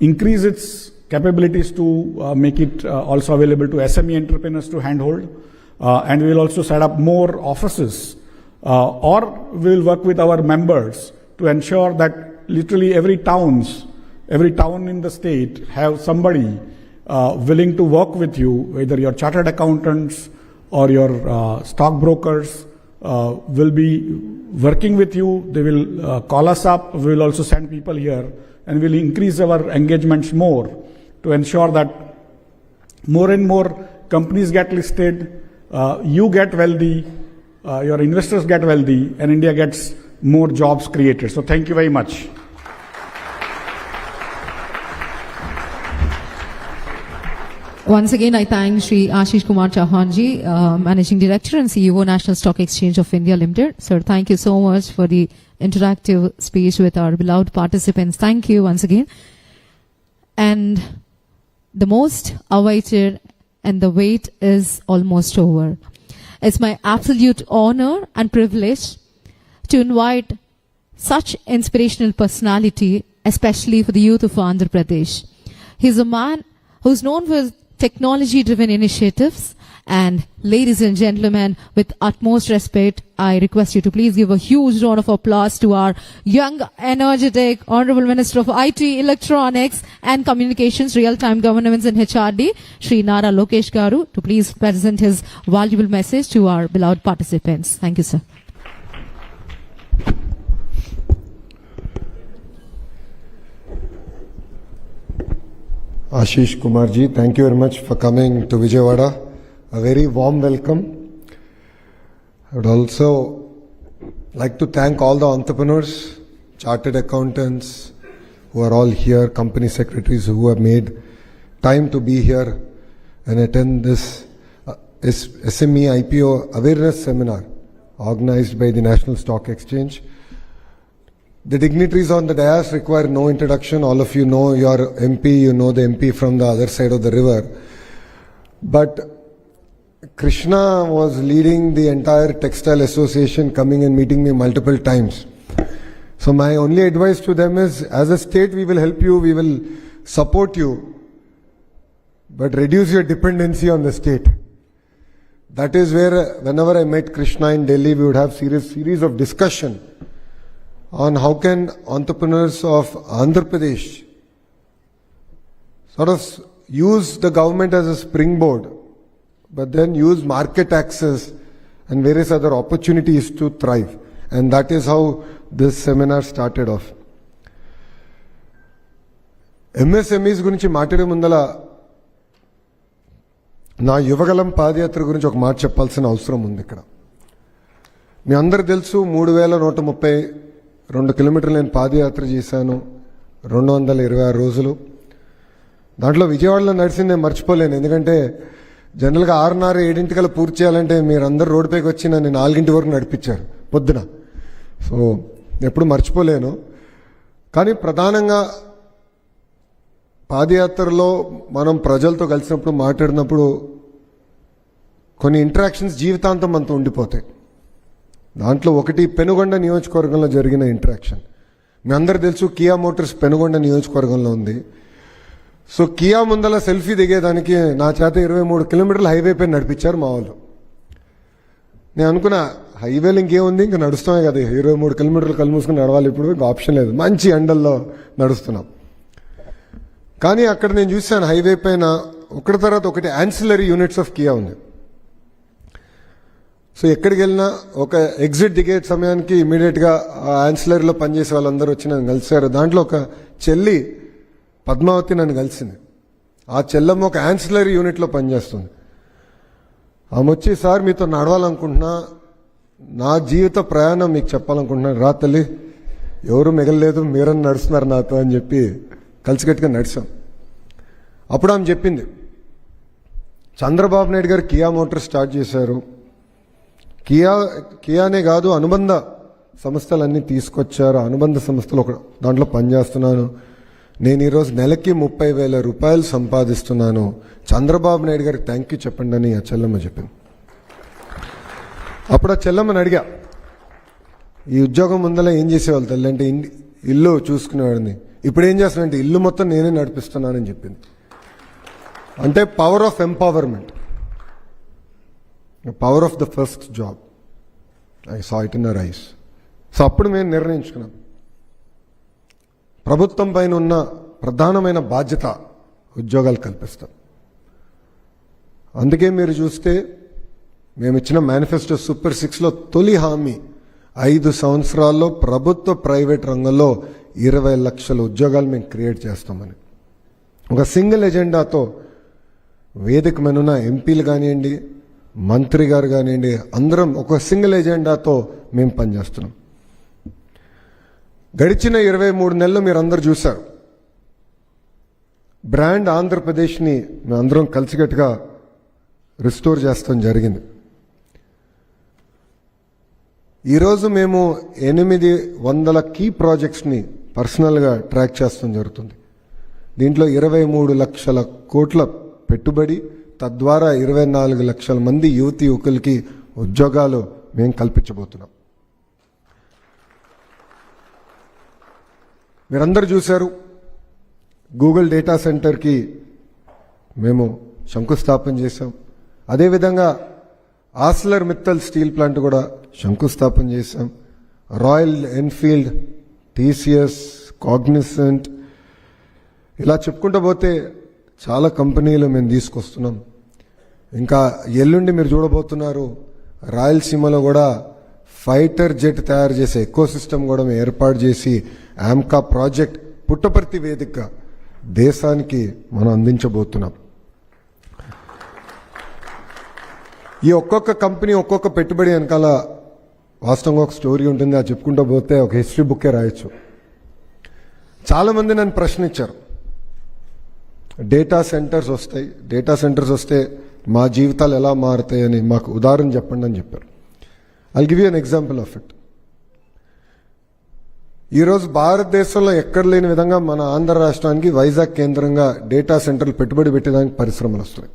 increase its capabilities to make it also available to SME entrepreneurs to handhold. And we will also set up more offices, or we will work with our members to ensure that literally every town in the state have somebody willing to work with you, whether your chartered accountants or your stockbrokers will be working with you. They will call us up. We will also send people here, and we'll increase our engagements more to ensure that more and more companies get listed, you get wealthy, your investors get wealthy, and India gets more jobs created. So thank you very much. Once again, I thank Shri Ashish Kumar Chauhanji, Managing Director and CEO, National Stock Exchange of India Limited. Sir, thank you so much for the interactive speech with our beloved participants. Thank you once again. And the most awaited and the wait is almost over. It's my absolute honor and privilege to invite such inspirational personality, especially for the youth of Andhra Pradesh. He's a man who's known for technology-driven initiatives. And ladies and gentlemen, with utmost respect, I request you to please give a huge round of applause to our young, energetic, Honorable Minister of IT, Electronics and Communications, Real-Time Governance and HRD, Shri Naralokesh Garu, to please present his valuable message to our beloved participants. Thank you, sir. Ashish Kumar ji, thank you very much for coming to Vijayawada. A very warm welcome. I would also like to thank all the entrepreneurs, chartered accountants who are all here, company secretaries who have made time to be here and attend this SME IPO awareness seminar organized by the National Stock Exchange. The dignitaries on the dais require no introduction. All of you know your MP, you know the MP from the other side of the river. But Krishna was leading the entire textile association, coming and meeting me multiple times. So my only advice to them is, as a state we will help you, we will support you, but reduce your dependency on the state. That is where whenever I met Krishna in Delhi, we would have series of discussion on how can entrepreneurs of Andhra Pradesh sort of use the government as a springboard, but then use market access and various other opportunities to thrive. And that is how this seminar started off. MSMEs గురించి మాట్లాడే ముందల నా యువగలం పాదయాత్ర గురించి ఒక మాట చెప్పాల్సిన అవసరం ఉంది ఇక్కడ. మీ అందరూ తెలుసు 3132 కిలోమీటర్లు నేను పాదయాత్ర చేశాను, 226 రోజులు. దాంట్లో విజయవాడలో నడిచింది నేను మర్చిపోలేను. ఎందుకంటే జనరల్గా 6:30 7 పూర్తి చేయాలంటే మీరు అందరు రోడ్డుపైకి వచ్చి నన్ను 4 వరకు నడిపించారు పొద్దున. సో ఎప్పుడు మర్చిపోలేను. కానీ ప్రధానంగా పాదయాత్రలో మనం ప్రజలతో కలిసినప్పుడు మాట్లాడినప్పుడు కొన్ని ఇంటరాక్షన్స్ జీవితాంతం మనతో ఉండిపోతాయి. దాంట్లో ఒకటి పెనుగొండ నియోజకవర్గంలో జరిగిన ఇంటరాక్షన్. మీ అందరు తెలుసు కియా మోటార్స్ పెనుగొండ నియోజకవర్గంలో ఉంది. సో కియా ముందల సెల్ఫీ దిగేదానికి నా చేత 23 కిలోమీటర్లు హైవే పైన నడిపించారు మా వాళ్ళు. నేను అనుకున్నా హైవేలు ఇంకేముంది, ఇంకా నడుస్తామే కదా, 23 కిలోమీటర్లు కళ్ళు మూసుకుని నడవాలి, ఇప్పుడు ఇంకా ఆప్షన్ లేదు, మంచి ఎండల్లో నడుస్తున్నాం. కానీ అక్కడ నేను చూశాను హైవే పైన ఒకటి తర్వాత ఒకటి యాన్సిలరీ యూనిట్స్ ఆఫ్ కియా ఉంది. సో ఎక్కడికి వెళ్ళినా ఒక ఎగ్జిట్ దిగే సమయానికి ఇమీడియట్గా ఆ యాన్సిలరీలో పనిచేసే వాళ్ళందరూ వచ్చి నన్ను కలిశారు. దాంట్లో ఒక చెల్లి పద్మావతి నన్ను కలిసింది. ఆ చెల్లమ్మ ఒక యాన్సిలరీ యూనిట్లో పనిచేస్తుంది. ఆమె వచ్చి, సార్ మీతో నడవాలనుకుంటున్నా, నా జీవిత ప్రయాణం మీకు చెప్పాలనుకుంటున్నాను, రా తల్లి, ఎవరు మిగలలేదు, మీరని నడుస్తున్నారు నాతో అని చెప్పి కలిసికట్టుగా నడిచాం. అప్పుడు ఆమె చెప్పింది, చంద్రబాబు నాయుడు గారు కియా మోటార్ స్టార్ట్ చేశారు, కియానే కాదు అనుబంధ సంస్థలన్నీ తీసుకొచ్చారు, అనుబంధ సంస్థలు ఒక దాంట్లో పనిచేస్తున్నాను, నేను ఈరోజు నెలకి 30,000 రూపాయలు సంపాదిస్తున్నాను, చంద్రబాబు నాయుడు గారికి థ్యాంక్ యూ చెప్పండి అని ఆ చెల్లమ్మ చెప్పింది. అప్పుడు ఆ చెల్లమ్మని అడిగా, ఈ ఉద్యోగం ముందర ఏం చేసేవాళ్ళు తల్లి అంటే, ఇల్లు చూసుకునేవాడిని, ఇప్పుడు ఏం చేస్తానంటే ఇల్లు మొత్తం నేనే నడిపిస్తున్నానని చెప్పింది. అంటే power of empowerment, power of the first job. I saw it in our eyes. So అప్పుడు మేము నిర్ణయించుకున్నాం, ప్రభుత్వం పైన ఉన్న ప్రధానమైన బాధ్యత ఉద్యోగాలు కల్పిస్తాం. అందుకే మీరు చూస్తే మేము ఇచ్చిన మేనిఫెస్టో సూపర్ 6లో తొలి హామీ 5 సంవత్సరాల్లో ప్రభుత్వ ప్రైవేట్ రంగంలో 20 లక్షల ఉద్యోగాలు మేము క్రియేట్ చేస్తామని ఒక సింగిల్ ఎజెండాతో వేదిక మీనున్న ఎంపీలు కానివ్వండి, మంత్రి గారు కానివ్వండి, అందరం ఒక సింగిల్ ఎజెండాతో మేము పనిచేస్తున్నాం. గడిచిన 23 నెలలు మీరు అందరు చూశారు, బ్రాండ్ ఆంధ్రప్రదేశ్ని మేము అందరం కలిసికట్టుగా రిస్టోర్ చేస్తాం జరిగింది. ఈరోజు మేము 800 కీ ప్రాజెక్ట్స్ని పర్సనల్గా ట్రాక్ చేస్తాం జరుగుతుంది. దీంట్లో 23 లక్షల కోట్ల పెట్టుబడి, తద్వారా 24 లక్షల మంది యువతి యువకులకి ఉద్యోగాలు మేము కల్పించబోతున్నాం. మీరందరూ చూశారు, గూగుల్ డేటా సెంటర్కి మేము శంకుస్థాపన చేశాం. అదేవిధంగా ఆస్లర్ మిత్తల్ స్టీల్ ప్లాంట్ కూడా శంకుస్థాపన చేశాం. రాయల్ ఎన్ఫీల్డ్, టీసీఎస్, కాగ్నిసెంట్, ఇలా చెప్పుకుంటూ పోతే చాలా కంపెనీలు మేము తీసుకొస్తున్నాం. ఇంకా ఎల్లుండి మీరు చూడబోతున్నారు, రాయలసీమలో కూడా ఫైటర్ జెట్ తయారు చేసే ఎకో సిస్టమ్ కూడా మేము ఏర్పాటు చేసి ఆమ్కా ప్రాజెక్ట్ పుట్టపర్తి వేదికగా దేశానికి మనం అందించబోతున్నాం. ఈ ఒక్కొక్క కంపెనీ ఒక్కొక్క పెట్టుబడి వెనకాల వాస్తవంగా ఒక స్టోరీ ఉంటుంది. అది చెప్పుకుంటూ పోతే ఒక హిస్టరీ బుక్కే రాయొచ్చు. చాలామంది నన్ను ప్రశ్న ఇచ్చారు, డేటా సెంటర్స్ వస్తే మా జీవితాలు ఎలా మారుతాయని మాకు ఉదాహరణ చెప్పండి అని చెప్పారు. I'll give you an example of it. ఈరోజు భారతదేశంలో ఎక్కడ లేని విధంగా మన ఆంధ్ర రాష్ట్రానికి వైజాగ్ కేంద్రంగా డేటా సెంటర్లు పెట్టుబడి పెట్టడానికి పరిశ్రమలు వస్తున్నాయి.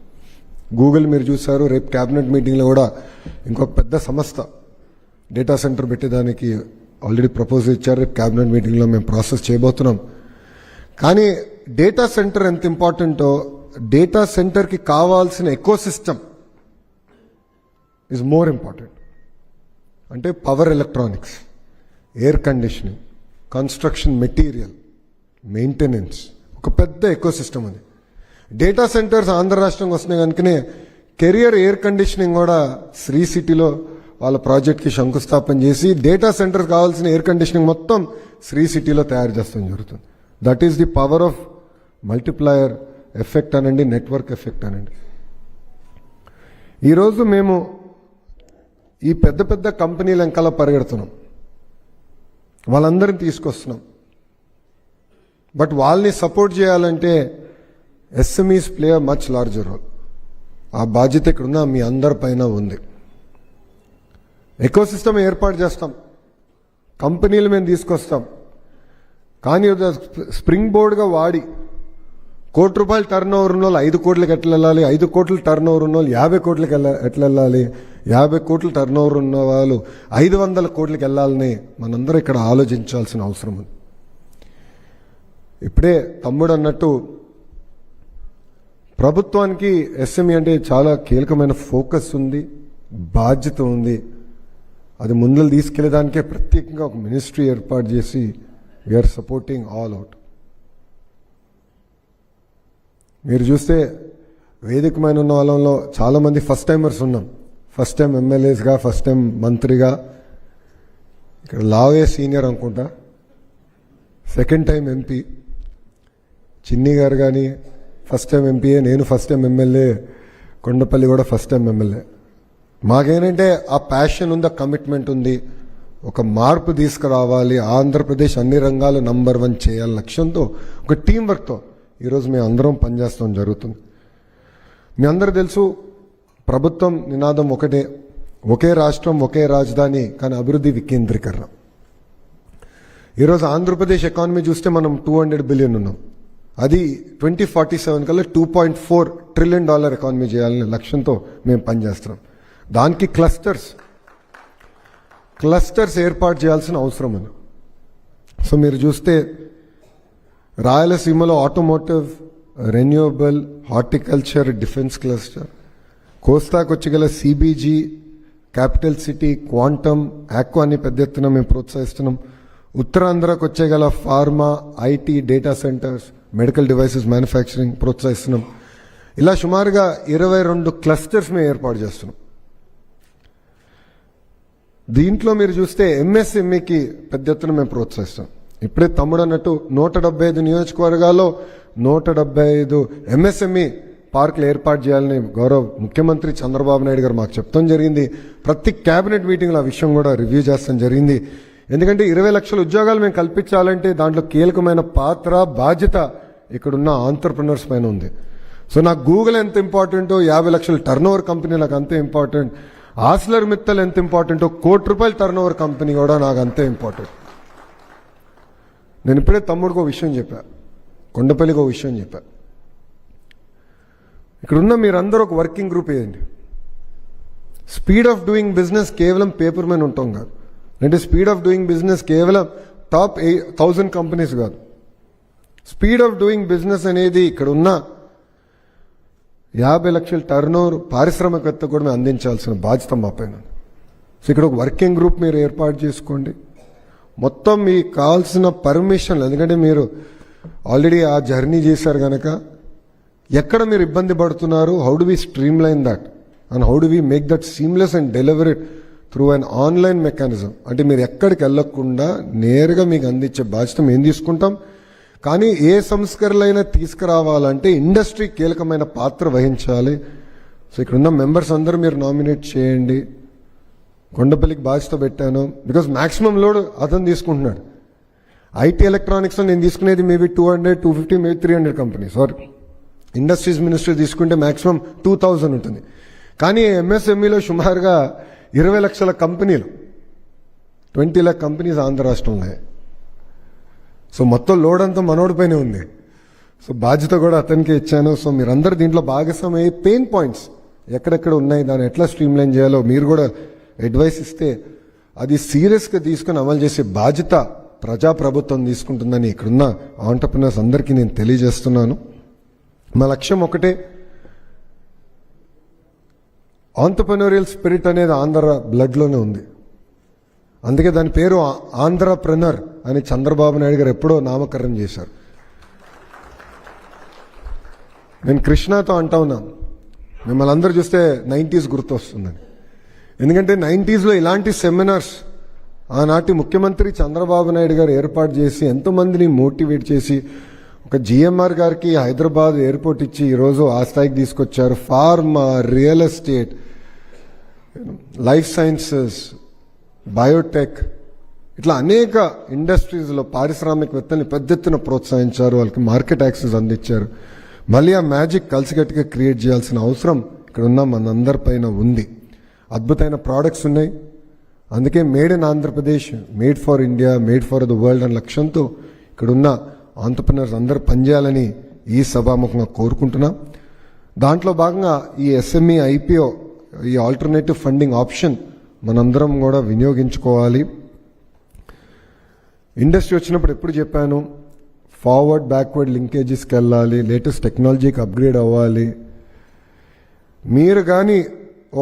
గూగుల్ మీరు చూశారు, రేపు క్యాబినెట్ మీటింగ్లో కూడా ఇంకొక పెద్ద సంస్థ డేటా సెంటర్ పెట్టేదానికి ఆల్రెడీ ప్రపోజల్ ఇచ్చారు. రేపు క్యాబినెట్ మీటింగ్లో మేము ప్రాసెస్ చేయబోతున్నాం. కానీ డేటా సెంటర్ ఎంత ఇంపార్టెంటో, డేటా సెంటర్కి కావాల్సిన ఎకోసిస్టమ్ ఈజ్ మోర్ ఇంపార్టెంట్. అంటే power electronics, air conditioning, construction material, maintenance, ఒక పెద్ద ఎకోసిస్టమ్ అది. డేటా సెంటర్స్ ఆంధ్ర రాష్ట్రంకి వస్తున్నాయి కనుకనే కెరియర్ ఎయిర్ కండిషనింగ్ కూడా శ్రీ సిటీలో వాళ్ళ ప్రాజెక్ట్కి శంకుస్థాపన చేసి డేటా సెంటర్ కావాల్సిన ఎయిర్ కండిషనింగ్ మొత్తం శ్రీ సిటీలో తయారు చేస్తాం జరుగుతుంది. That is the power of multiplier effect అనండి, నెట్వర్క్ ఎఫెక్ట్ అనండి. ఈరోజు మేము ఈ పెద్ద పెద్ద కంపెనీల వెనకాల పరిగెడుతున్నాం, వాళ్ళందరిని తీసుకొస్తున్నాం. బట్ వాళ్ళని సపోర్ట్ చేయాలంటే SMEs play a much larger role. ఆ బాధ్యత ఇక్కడున్న మీ అందరి పైన ఉంది. ఎకోసిస్టమ్ ఏర్పాటు చేస్తాం, కంపెనీలు మేము తీసుకొస్తాం. కానీ స్ప్రింగ్ బోర్డ్గా వాడి ₹1 టర్న్ ఓవర్ ఉన్న వాళ్ళు 5 కోట్లకి ఎట్లా వెళ్ళాలి, 5 కోట్ల టర్న్ ఓవర్ ఉన్న వాళ్ళు 50 కోట్లకి ఎట్లా వెళ్ళాలి, 50 కోట్ల టర్న్ ఓవర్ ఉన్న వాళ్ళు 500 కోట్లకి వెళ్ళాలని మనందరం ఇక్కడ ఆలోచించాల్సిన అవసరం ఉంది. ఇప్పుడే తమ్ముడు అన్నట్టు ప్రభుత్వానికి ఎస్ఎంఈ అంటే చాలా కీలకమైన ఫోకస్ ఉంది, బాధ్యత ఉంది. అది ముందుకు తీసుకెళ్లేదానికే ప్రత్యేకంగా ఒక మినిస్ట్రీ ఏర్పాటు చేసి వీఆర్ సపోర్టింగ్ ఆల్ అవుట్. మీరు చూస్తే వేదికమైన ఉన్న వాళ్ళలో చాలామంది ఫస్ట్ టైమర్స్ ఉన్నాం. ఫస్ట్ టైం ఎమ్మెల్యేస్గా, ఫస్ట్ టైం మంత్రిగా. ఇక్కడ లావే సీనియర్ అనుకుంటా, సెకండ్ టైం ఎంపీ. చిన్ని గారు కానీ ఫస్ట్ టైం ఎంపీఏ, నేను ఫస్ట్ టైం ఎమ్మెల్యే, కొండపల్లి కూడా ఫస్ట్ టైం ఎమ్మెల్యే. మాకేంటంటే ఆ ప్యాషన్ ఉంది, ఆ కమిట్మెంట్ ఉంది. ఒక మార్పు తీసుకురావాలి, ఆంధ్రప్రదేశ్ అన్ని రంగాలు నంబర్ 1 చేయాలి లక్ష్యంతో, ఒక టీం వర్క్తో ఈరోజు మేము అందరం పనిచేస్తాం జరుగుతుంది. మీ అందరూ తెలుసు, ప్రభుత్వం నినాదం ఒకటే, ఒకే రాష్ట్రం ఒకే రాజధాని, కానీ అభివృద్ధి వికేంద్రీకరణ. ఈరోజు ఆంధ్రప్రదేశ్ ఎకానమీ చూస్తే మనం $200 బిలియన్ ఉన్నాం. అది 2047 కల్లా $2.4 ట్రిలియన్ ఎకానమీ చేయాలనే లక్ష్యంతో మేము పనిచేస్తున్నాం. దానికి క్లస్టర్స్ ఏర్పాటు చేయాల్సిన అవసరం ఉంది. సో మీరు చూస్తే రాయలసీమలో automotive, renewable, horticulture, defence cluster. కోస్తాకు వచ్చి సిబిజీ, క్యాపిటల్ సిటీ, క్వాంటమ్, ఆక్వాని పెద్ద ఎత్తున మేము ప్రోత్సహిస్తున్నాం. ఉత్తరాంధ్రకు వచ్చేగల pharma, IT, data centres, medical devices manufacturing ప్రోత్సహిస్తున్నాం. ఇలా సుమారుగా 22 క్లస్టర్స్ మేము ఏర్పాటు చేస్తున్నాం. దీంట్లో మీరు చూస్తే ఎంఎస్ఎంఈకి పెద్ద ఎత్తున మేము ప్రోత్సహిస్తాం. ఇప్పుడే తమ్ముడు అన్నట్టు 175 నియోజకవర్గాల్లో 175 ఎంఎస్ఎంఈ పార్కులు ఏర్పాటు చేయాలని గౌరవ ముఖ్యమంత్రి చంద్రబాబు నాయుడు గారు మాకు చెప్తాం జరిగింది. ప్రతి క్యాబినెట్ మీటింగ్లో ఆ విషయం కూడా రివ్యూ చేస్తాం జరిగింది. ఎందుకంటే 20 లక్షల ఉద్యోగాలు మేము కల్పించాలంటే దాంట్లో కీలకమైన పాత్ర, బాధ్యత ఇక్కడున్న ఆంటర్ప్రినర్స్ పైన ఉంది. సో నాకు గూగుల్ ఎంత ఇంపార్టెంటో, 50 లక్షల టర్న్ ఓవర్ కంపెనీ నాకు అంతే ఇంపార్టెంట్. ఆస్లర్ మిత్తల్ ఎంత ఇంపార్టెంటో, ₹1 టర్న్ ఓవర్ కంపెనీ కూడా నాకు అంతే ఇంపార్టెంట్. నేను ఇప్పుడే తమ్ముడికి ఒక విషయం చెప్పా, కొండపల్లికి ఒక విషయం చెప్పా. ఇక్కడున్న మీరందరూ ఒక వర్కింగ్ గ్రూప్ వేయండి. స్పీడ్ ఆఫ్ డూయింగ్ బిజినెస్ కేవలం పేపర్ మీద ఉంటాం కాదు, అంటే స్పీడ్ ఆఫ్ డూయింగ్ బిజినెస్ కేవలం టాప్ 1000 కంపెనీస్ కాదు. స్పీడ్ ఆఫ్ డూయింగ్ బిజినెస్ అనేది ఇక్కడ ఉన్న 50 లక్షల టర్న్ ఓవర్ పారిశ్రామికవేత్త కూడా మేము అందించాల్సిన బాధ్యత మా పైన. సో ఇక్కడ ఒక వర్కింగ్ గ్రూప్ మీరు ఏర్పాటు చేసుకోండి. మొత్తం మీకు కావాల్సిన పర్మిషన్లు, ఎందుకంటే మీరు ఆల్రెడీ ఆ జర్నీ చేశారు కనుక ఎక్కడ మీరు ఇబ్బంది పడుతున్నారు, how do we streamline that and how do we make that seamless and deliver it through an online mechanism. అంటే మీరు ఎక్కడికి వెళ్ళకుండా నేరుగా మీకు అందించే బాధ్యత మేము తీసుకుంటాం. కానీ ఏ సంస్కరణలైనా తీసుకురావాలంటే ఇండస్ట్రీ కీలకమైన పాత్ర వహించాలి. సో ఇక్కడున్న మెంబర్స్ అందరూ మీరు నామినేట్ చేయండి. కొండపల్లికి బాధ్యత పెట్టాను, బికాజ్ మ్యాక్సిమం లోడ్ అతను తీసుకుంటున్నాడు. ఐటీ ఎలక్ట్రానిక్స్లో నేను తీసుకునేది maybe 200, 250, maybe 300 companies. Or industries ministry తీసుకుంటే మ్యాక్సిమం 2000 ఉంటుంది. కానీ ఎంఎస్ఎంఈలో సుమారుగా 20 లక్షల కంపెనీలు, 20 lakh కంపెనీస్ ఆంధ్ర రాష్ట్రంలో. సో మొత్తం లోడ్ అంతా మనోడిపైనే ఉంది. సో బాధ్యత కూడా అతనికే ఇచ్చాను. సో మీరందరూ దీంట్లో భాగస్వామ్య పెయిన్ పాయింట్స్ ఎక్కడెక్కడ ఉన్నాయి, దాన్ని ఎట్లా స్ట్రీమ్లైన్ చేయాలో మీరు కూడా అడ్వైస్ ఇస్తే అది సీరియస్గా తీసుకుని అమలు చేసే బాధ్యత ప్రజాప్రభుత్వం తీసుకుంటుందని ఇక్కడున్న ఆంటర్ప్రినర్స్ అందరికీ నేను తెలియజేస్తున్నాను. మా లక్ష్యం ఒకటే, ఆంటర్ప్రెన్యూరియల్ స్పిరిట్ అనేది ఆంధ్ర బ్లడ్లోనే ఉంది. అందుకే దాని పేరు ఆంధ్రప్రెనర్ అని చంద్రబాబు నాయుడు గారు ఎప్పుడో నామకరణం చేశారు. నేను కృష్ణతో అంటా ఉన్నాను, మిమ్మల్ని అందరూ చూస్తే 90s గుర్తొస్తుందని. ఎందుకంటే 90sలో ఇలాంటి సెమినార్స్ ఆనాటి ముఖ్యమంత్రి చంద్రబాబు నాయుడు గారు ఏర్పాటు చేసి ఎంతోమందిని మోటివేట్ చేసి ఒక జిఎంఆర్ గారికి హైదరాబాద్ ఎయిర్పోర్ట్ ఇచ్చి ఈరోజు ఆ స్థాయికి తీసుకొచ్చారు. Pharma, real estate, life sciences, Biotech, ఇట్లా అనేక ఇండస్ట్రీస్లో పారిశ్రామికవేత్తల్ని పెద్ద ఎత్తున ప్రోత్సహించారు, వాళ్ళకి మార్కెట్ యాక్సెస్ అందించారు. మళ్ళీ ఆ మ్యాజిక్ కలిసికట్టుగా క్రియేట్ చేయాల్సిన అవసరం ఇక్కడ ఉన్న మనందరిపైన ఉంది. అద్భుతమైన ప్రోడక్ట్స్ ఉన్నాయి. అందుకే made in Andhra Pradesh, made for India, made for the world అనే లక్ష్యంతో ఇక్కడున్న ఆంటర్ప్రినర్స్ అందరూ పనిచేయాలని ఈ సభాముఖంగా కోరుకుంటున్నాం. దాంట్లో భాగంగా ఈ ఎస్ఎంఈ ఐపీఓ, ఈ ఆల్టర్నేటివ్ ఫండింగ్ ఆప్షన్ మనందరం కూడా వినియోగించుకోవాలి. ఇండస్ట్రీ వచ్చినప్పుడు ఎప్పుడు చెప్పాను, ఫార్వర్డ్ బ్యాక్వర్డ్ లింకేజెస్కి వెళ్ళాలి, లేటెస్ట్ టెక్నాలజీకి అప్గ్రేడ్ అవ్వాలి. మీరు కానీ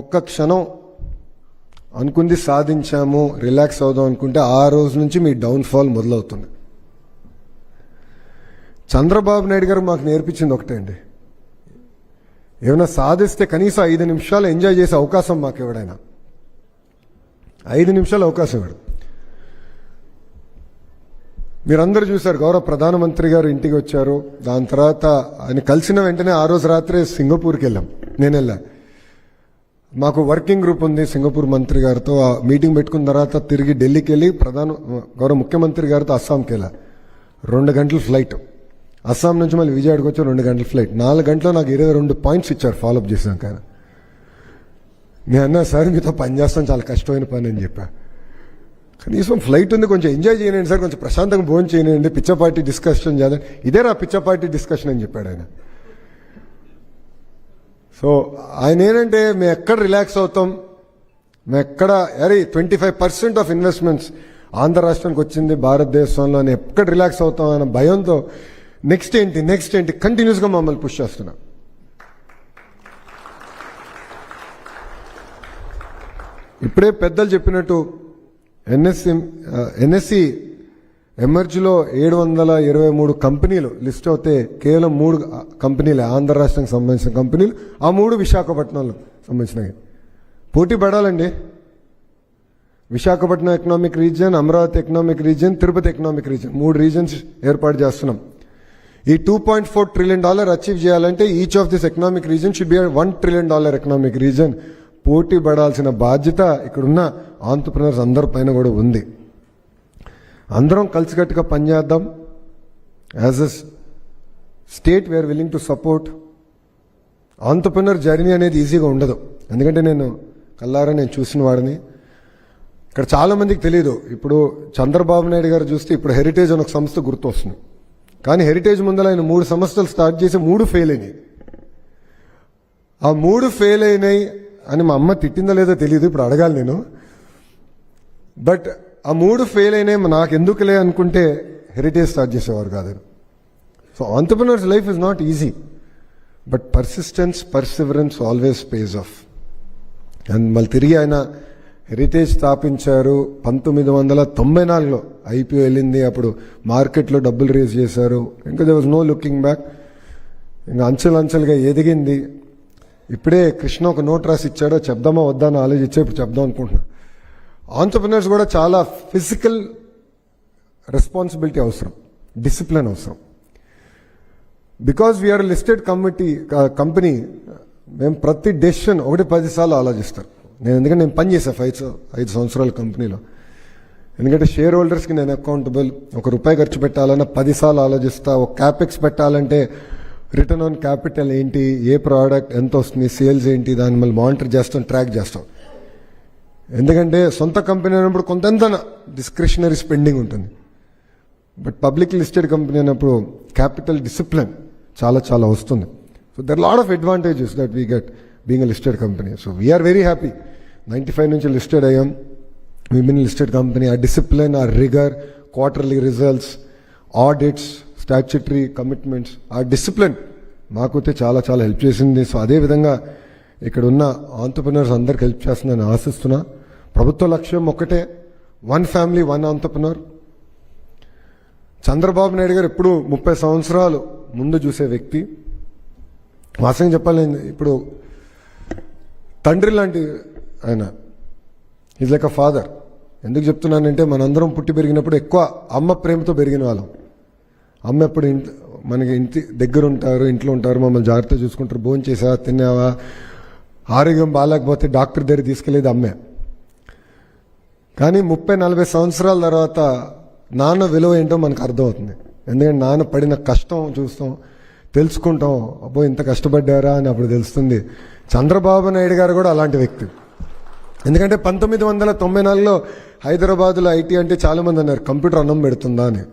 ఒక్క క్షణం అనుకుంది సాధించాము, రిలాక్స్ అవుదాం అనుకుంటే ఆ రోజు నుంచి మీ డౌన్ఫాల్ మొదలవుతుంది. చంద్రబాబు నాయుడు గారు మాకు నేర్పించింది ఒకటే అండి, ఏమైనా సాధిస్తే కనీసం 5 నిమిషాలు ఎంజాయ్ చేసే అవకాశం మాకు ఎవడైనా 5 నిమిషాలు అవకాశం ఇవ్వడు. మీరందరూ చూశారు, గౌరవ ప్రధానమంత్రి గారు ఇంటికి వచ్చారు. దాని తర్వాత ఆయన కలిసిన వెంటనే ఆ రోజు రాత్రే సింగపూర్కి వెళ్ళాం. నేను వెళ్ళా. మాకు వర్కింగ్ గ్రూప్ ఉంది సింగపూర్ మంత్రి గారితో. ఆ మీటింగ్ పెట్టుకున్న తర్వాత తిరిగి ఢిల్లీకి వెళ్ళి గౌరవ ముఖ్యమంత్రి గారితో అస్సాంకి వెళ్ళా. 2 గంటల ఫ్లైట్. అస్సాం నుంచి మళ్ళీ విజయవాడకి వచ్చి 2 గంటల ఫ్లైట్. 4 గంటల్లో నాకు 22 పాయింట్స్ ఇచ్చారు ఫాలోఅప్ చేశాక. నేను అన్నా, సార్ మీతో పని చేస్తాం, చాలా కష్టమైన పని అని చెప్పా. కనీసం ఫ్లైట్ ఉంది, కొంచెం ఎంజాయ్ చేయనండి సార్, కొంచెం ప్రశాంతంగా భోజనం చేయనండి, పిచ్చపార్టీ డిస్కషన్ చేయాలి. ఇదే రా పిచ్చపార్టీ డిస్కషన్ అని చెప్పాడు ఆయన. సో ఆయన ఏంటంటే, మేము ఎక్కడ రిలాక్స్ అవుతాం, మేము ఎక్కడ 25% ఆఫ్ ఇన్వెస్ట్మెంట్స్ ఆంధ్ర రాష్ట్రానికి వచ్చింది భారతదేశంలో అని ఎక్కడ రిలాక్స్ అవుతాం అన్న భయంతో నెక్స్ట్ ఏంటి కంటిన్యూస్గా మమ్మల్ని పుష్ చేస్తున్నా. ఇప్పుడే పెద్దలు చెప్పినట్టు ఎన్ఎస్సి ఎమర్జ్లో 723 కంపెనీలు లిస్ట్ అవుతే కేవలం 3 కంపెనీలే ఆంధ్ర రాష్ట్రానికి సంబంధించిన కంపెనీలు. ఆ 3 విశాఖపట్నంలో సంబంధించినవి. పోటీ పడాలండి. Visakhapatnam economic region, Amaravati economic region, Tirupati economic region, 3 regions ఏర్పాటు చేస్తున్నాం. ఈ $2.4 trillion అచీవ్ చేయాలంటే each of this economic region should be $1 trillion economic region. పోటీ పడాల్సిన బాధ్యత ఇక్కడున్న ఆంటర్ప్రినర్స్ అందరి పైన కూడా ఉంది. అందరం కలిసికట్టుగా పనిచేద్దాం. As a state we are willing to support. Entrepreneur journey అనేది ఈజీగా ఉండదు. ఎందుకంటే నేను కల్లారా చూసిన వాడిని. ఇక్కడ చాలామందికి తెలియదు. ఇప్పుడు చంద్రబాబు నాయుడు గారు చూస్తే ఇప్పుడు హెరిటేజ్ అని ఒక సంస్థ గుర్తు వస్తుంది. కానీ హెరిటేజ్ ముందర ఆయన 3 సంస్థలు స్టార్ట్ చేసి 3 ఫెయిల్ అయినాయి. ఆ 3 ఫెయిల్ అయినాయి అని మా అమ్మ తిట్టిందో లేదో తెలియదు, ఇప్పుడు అడగాలి నేను. బట్ ఆ 3 ఫెయిల్ అయినాయి నాకు ఎందుకులే అనుకుంటే హెరిటేజ్ స్టార్ట్ చేసేవారు కాదు. So entrepreneurs life is not easy, but persistence, perseverance always pays off. And మళ్ళీ తిరిగి ఆయన హెరిటేజ్ స్థాపించారు. 1994లో ఐపీఓ వెళ్ళింది. అప్పుడు మార్కెట్లో డబ్బులు రేజ్ చేశారు. ఇంకా there was no looking back. ఇంకా అంచెలంచెలుగా ఎదిగింది. ఇప్పుడే కృష్ణ ఒక నోట్ రాసి ఇచ్చాడో, చెప్దామా వద్దా అని ఆలోచించే ఇప్పుడు చెప్దాం అనుకుంటున్నా. ఆంటర్ప్రినర్స్ కూడా చాలా ఫిజికల్ రెస్పాన్సిబిలిటీ అవసరం, డిసిప్లిన్ అవసరం. బికాజ్ వీఆర్ లిస్టెడ్ కంపెనీ మేము ప్రతి డెసిషన్ 10 సార్లు ఆలోచిస్తారు. ఎందుకంటే నేను పని చేశాను 5 సంవత్సరాల కంపెనీలో. ఎందుకంటే షేర్ హోల్డర్స్కి నేను అకౌంటబుల్. ₹1 ఖర్చు పెట్టాలన్నా 10 సార్లు ఆలోచిస్తా. ఒక క్యాపెక్స్ పెట్టాలంటే రిటర్న్ ఆన్ క్యాపిటల్ ఏంటి, ఏ ప్రోడక్ట్ ఎంత వస్తుంది, సేల్స్ ఏంటి, దాన్ని మళ్ళీ మానిటర్ చేస్తాం, ట్రాక్ చేస్తాం. ఎందుకంటే సొంత కంపెనీ అయినప్పుడు కొంత డిస్క్రిషనరీ స్పెండింగ్ ఉంటుంది. బట్ పబ్లిక్ లిస్టెడ్ కంపెనీ అయినప్పుడు క్యాపిటల్ డిసిప్లిన్ చాలా చాలా వస్తుంది. So there lot of advantages that we get being a listed company. So we are very happy. 95 నుంచి లిస్టెడ్ అయ్యాం. విమెన్ లిస్టెడ్ కంపెనీ. ఆ డిసిప్లిన్, ఆ rigour, quarterly results, audits, statutory commitments, ఆ డిసిప్లిన్ మాకైతే చాలా చాలా హెల్ప్ చేసింది. సో అదేవిధంగా ఇక్కడ ఉన్న ఆంటర్‌ప్రెన్యూర్స్ అందరికి హెల్ప్ చేస్తుందని ఆశిస్తున్నా. ప్రభుత్వ లక్ష్యం ఒకటే, 1 ఫ్యామిలీ 1 ఆంటర్‌ప్రెన్యూర్. చంద్రబాబు నాయుడు గారు ఎప్పుడు 30 సంవత్సరాలు ముందు చూసే వ్యక్తి. వాస్తవంగా చెప్పాలి, ఇప్పుడు తండ్రి లాంటి ఆయన. Is like a father. ఎందుకు చెప్తున్నానంటే మనందరం పుట్టి పెరిగినప్పుడు ఎక్కువ అమ్మ ప్రేమతో పెరిగిన వాళ్ళం. అమ్మ ఎప్పుడు మనకి ఇంటి దగ్గర ఉంటారు, ఇంట్లో ఉంటారు, మమ్మల్ని జాగ్రత్తగా చూసుకుంటారు. భోజనం చేసావా, తిన్నావా, ఆరోగ్యం బాగాలేకపోతే డాక్టర్ దగ్గర తీసుకెళ్లేది అమ్మే. కానీ 30-40 సంవత్సరాల తర్వాత నాన్న విలువ ఏంటో మనకు అర్థమవుతుంది. ఎందుకంటే నాన్న పడిన కష్టం చూస్తాం, తెలుసుకుంటాం. అబ్బో ఇంత కష్టపడ్డారా అని అప్పుడు తెలుస్తుంది. చంద్రబాబు నాయుడు గారు కూడా అలాంటి వ్యక్తి. ఎందుకంటే 1994లో హైదరాబాద్లో ఐటీ అంటే చాలామంది అన్నారు కంప్యూటర్ అన్నం పెడుతుందా అని.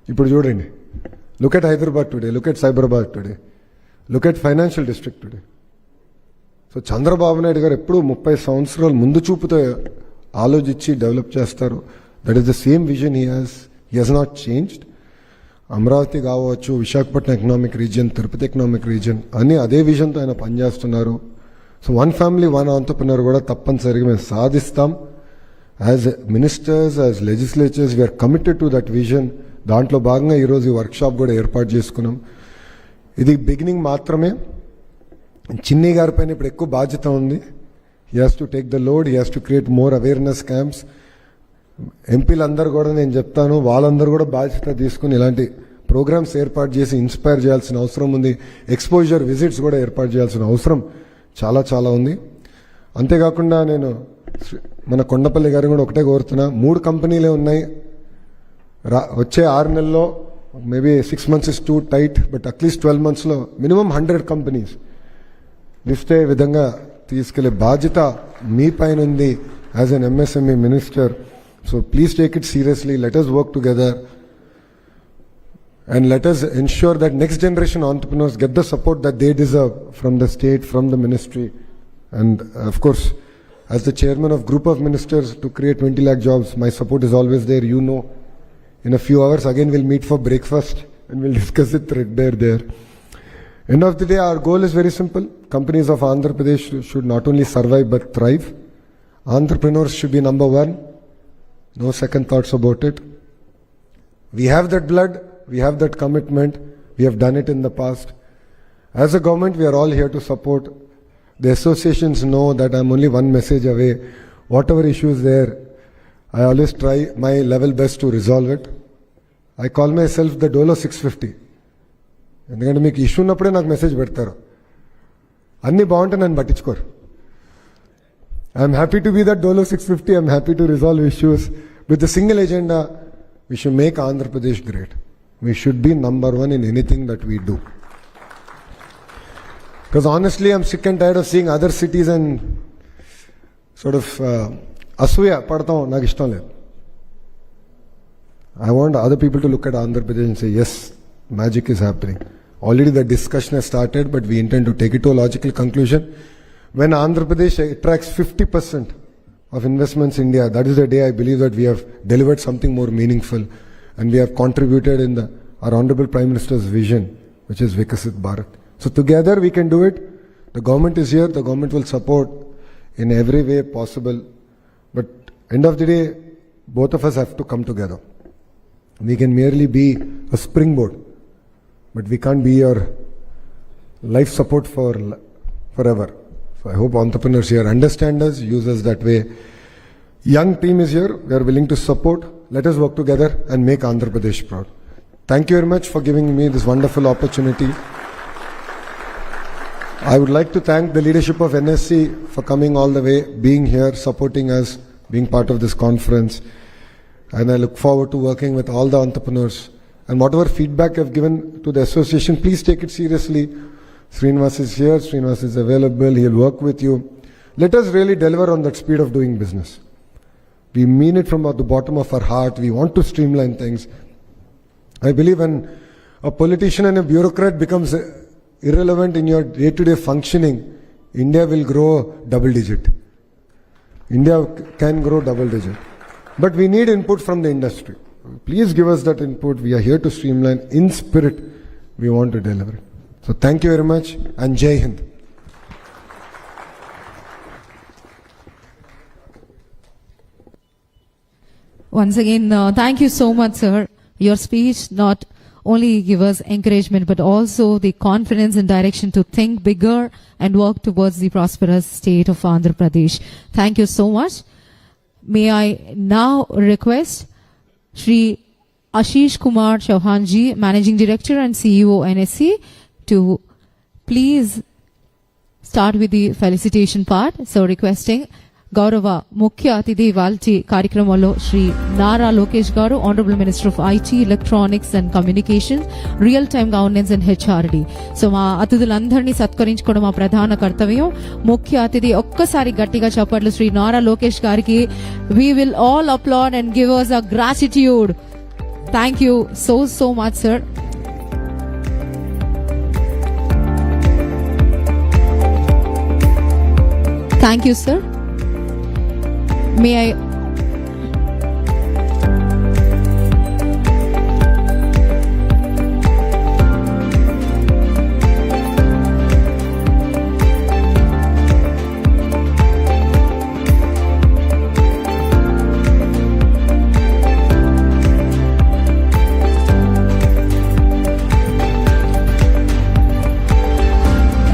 ఇప్పుడు చూడండి, look at Hyderabad today, look at Cyberabad today, look at financial district today. So Chandrababu Naidu garu ఎప్పుడు 30 సంవత్సరాలు ముందు చూపుతో ఆలోచించి డెవలప్ చేస్తారు. That is the same vision he has not changed. Amaravati కావచ్చు, Visakhapatnam economic region, Tirupati economic region అన్నీ అదే విజన్తో ఆయన పనిచేస్తున్నారు. సో 1 ఫ్యామిలీ 1 ఆంటర్‌ప్రెన్యూర్ కూడా తప్పనిసరిగా మేము సాధిస్తాం. As ministers, as legislatures we are committed to that vision. దాంట్లో భాగంగా ఈరోజు ఈ వర్క్షాప్ కూడా ఏర్పాటు చేసుకున్నాం. ఇది బిగినింగ్ మాత్రమే. చిన్ని గారి పైన ఇప్పుడు ఎక్కువ బాధ్యత ఉంది. He has to take the load, he has to create more awareness camps. ఎంపీలందరూ కూడా నేను చెప్తాను, వాళ్ళందరూ కూడా బాధ్యత తీసుకుని ఇలాంటి ప్రోగ్రామ్స్ ఏర్పాటు చేసి ఇన్స్పైర్ చేయాల్సిన అవసరం ఉంది. ఎక్స్పోజర్ విజిట్స్ కూడా ఏర్పాటు చేయాల్సిన అవసరం చాలా చాలా ఉంది. అంతేకాకుండా నేను మన కొండపల్లి గారు కూడా ఒకటే కోరుతున్నా, 3 కంపెనీలే ఉన్నాయి. వచ్చే 6 నెలల్లో, maybe 6 months is too tight, but at least 12 monthsలో మినిమం 100 కంపెనీస్ లిస్ట్ అయ్యే విధంగా తీసుకెళ్లే బాధ్యత మీ పైన ఉంది as an MSME minister. So please take it seriously. Let us work together and let us ensure that next generation entrepreneurs get the support that they deserve from the state, from the ministry, and of course as the chairman of group of ministers to create 20 lakh jobs, my support is always there. You know, in a few hours again we'll meet for breakfast and we'll discuss it threadbare there. End of the day, our goal is very simple. Companies of Andhra Pradesh should not only survive but thrive. Entrepreneurs should be number 1. No second thoughts about it. We have that blood, we have that commitment, we have done it in the past. As a government, we are all here to support. The associations know that I'm only one message away. Whatever issues there, I always try my level best to resolve it. I call myself the Dolo 650. ఎందుకంటే మీకు issue ఉన్నప్పుడే నాకు message పెడతారు. అన్నీ బాగుంటే నన్ను పట్టించుకోరు. I'm happy to be that Dolo 650. I'm happy to resolve issues with the single agenda. We should make Andhra Pradesh great. We should be number 1 in anything that we do. Because honestly, I'm sick and tired of seeing other cities and sort of అసూయ పడతాం నాకు ఇష్టం లేదు. I want other people to look at Andhra Pradesh and say, yes, magic is happening. Already the discussion has started, but we intend to take it to a logical conclusion. When Andhra Pradesh attracts 50% of investments in India, that is the day I believe that we have delivered something more meaningful and we have contributed in our Honorable Prime Minister's vision, which is Vikasit Bharat. So together we can do it. The government is here, the government will support in every way possible. But end of the day, both of us have to come together. We can merely be a springboard, but we can't be your life support forever. So I hope entrepreneurs here understand us, use us that way. Young team is here. We are willing to support. Let us work together and make Andhra Pradesh proud. Thank you very much for giving me this wonderful opportunity. I would like to thank the leadership of NSC for coming all the way, being here, supporting us, being part of this conference. And I look forward to working with all the entrepreneurs. And whatever feedback I've given to the association, please take it seriously. Srinivas is here, Srinivas is available, he'll work with you. Let us really deliver on that speed of doing business. We mean it from the bottom of our heart. We want to streamline things. I believe when a politician and a bureaucrat becomes irrelevant in your day-to-day functioning, India will grow double digit. India can grow double digit. But we need input from the industry. Please give us that input. We are here to streamline. In spirit, we want to deliver it. So thank you very much and Jai Hind. Once again, thank you so much, sir. Your speech not only give us encouragement, but also the confidence and direction to think bigger and work towards the prosperous state of Andhra Pradesh. Thank you so much. May I now request Shri Ashish Kumar Chauhan ji, Managing Director and CEO NSC, to please start with the felicitation part. So requesting Gaurava Mukhya Atidhi Valchi Karikramalo Shri Naralokesh Garu, Honorable Minister of IT, Electronics and Communications, Real-Time Governance and HRD. So ma Atidulandharni Satkarinchukodam ma Pradhana Kartavyam. Mukhya Atidhi okkasari gattiga chapatlu Shri Naralokesh gariki. We will all applaud and give us a gratitude. Thank you so much, sir. Thank you, sir. May I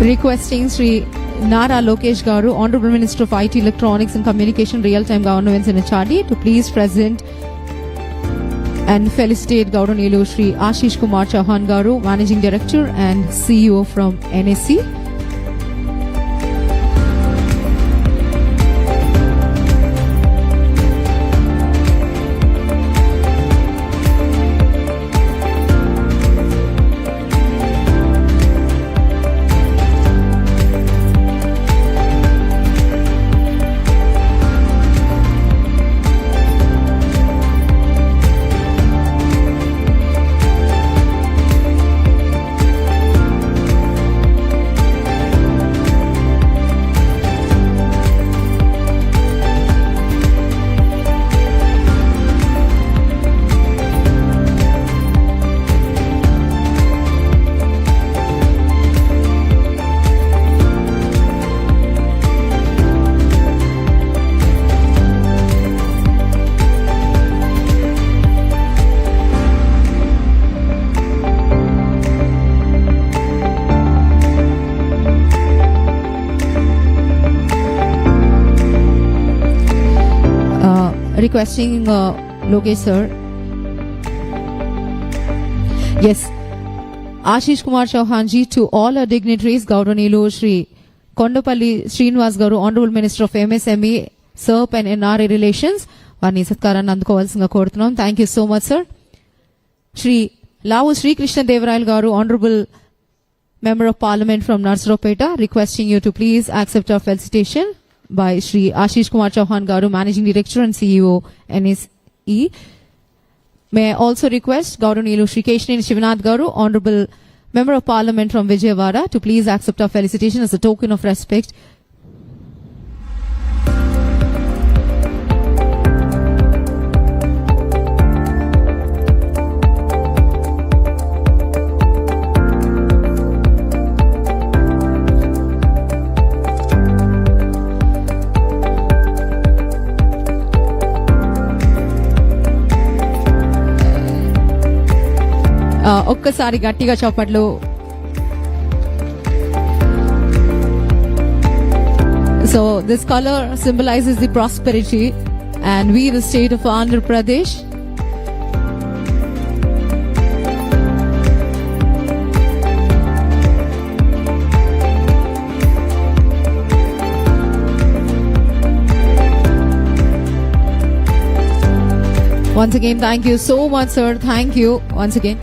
requesting Sri Naralokesh Garu, Honorable Minister of IT, Electronics and Communication, Real-Time Governance and HRD, to please present and felicitate Gauranilu Shri Ashish Kumar Chauhan Garu, Managing Director and CEO from NSC. Requesting Lokesh sir. Yes. Ashish Kumar Chauhan ji, to all our dignitaries, Gauranilu Shri Kondapalli Srinivas Garu, Honorable Minister of MSME, SERP and NRA Relations, Varni Satkaran Nandukovalsinga Korutunnam. Thank you so much, sir. Shri Lavu Sri Krishna Devarayal Garu, Honorable Member of Parliament from Ysrcp, requesting you to please accept our felicitation by Shri Ashish Kumar Chauhan Garu, Managing Director and CEO NSE. May I also request Gauranilu Shri Keshneni Shivanath Garu, Honorable Member of Parliament from Vijayawada, to please accept our felicitation as a token of respect. ఒక్కసారి గట్టిగా చప్పట్లు. So this color symbolizes the prosperity, and we, the state of Andhra Pradesh, Once again, thank you so much, sir. Thank you once again.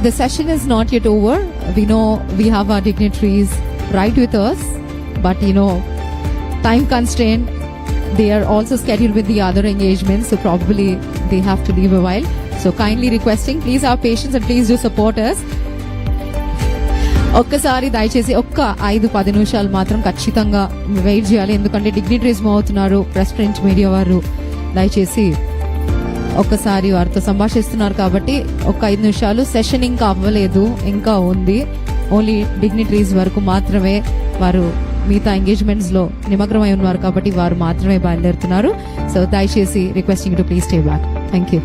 The session is not yet over. We know we have our dignitaries right with us, but time constraint, they are also scheduled with the other engagements, so probably they have to leave a while. So kindly requesting, please have patience and please do support us. ఒక్కసారి దయచేసి 5-10 నిమిషాలు మాత్రం ఖచ్చితంగా wait చేయాలి, ఎందుకంటే dignitaries move అవుతున్నారు. Press print media వారు దయచేసి ఒక్కసారి వారితో సంభాషిస్తున్నారు కాబట్టి 5 నిమిషాలు. సెషన్ ఇంకా అవ్వలేదు, ఇంకా ఉంది. ఓన్లీ డిగ్నిటరీస్ వరకు మాత్రమే, వారు మిగతా ఎంగేజ్మెంట్స్ లో నిమగ్నమై ఉన్నారు కాబట్టి వారు మాత్రమే బయలుదేరుతున్నారు. సో దయచేసి requesting to please stay back. Thank you.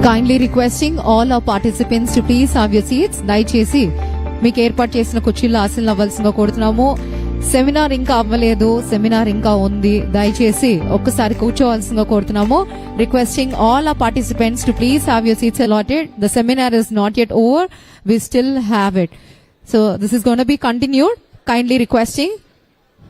Kindly requesting all our participants to please have your seats. దయచేసి మీకు ఏర్పాటు చేసిన కుర్చీల్లో ఆసీనులు అవ్వాల్సిందిగా కోరుతున్నాము. సెమినార్ ఇంకా అవ్వలేదు, సెమినార్ ఇంకా ఉంది. దయచేసి ఒక్కసారి కూర్చోవాల్సిందిగా కోరుతున్నాము. Requesting all our participants to please have your seats allotted. The seminar is not yet over. We still have it. So this is going to be continued. Kindly requesting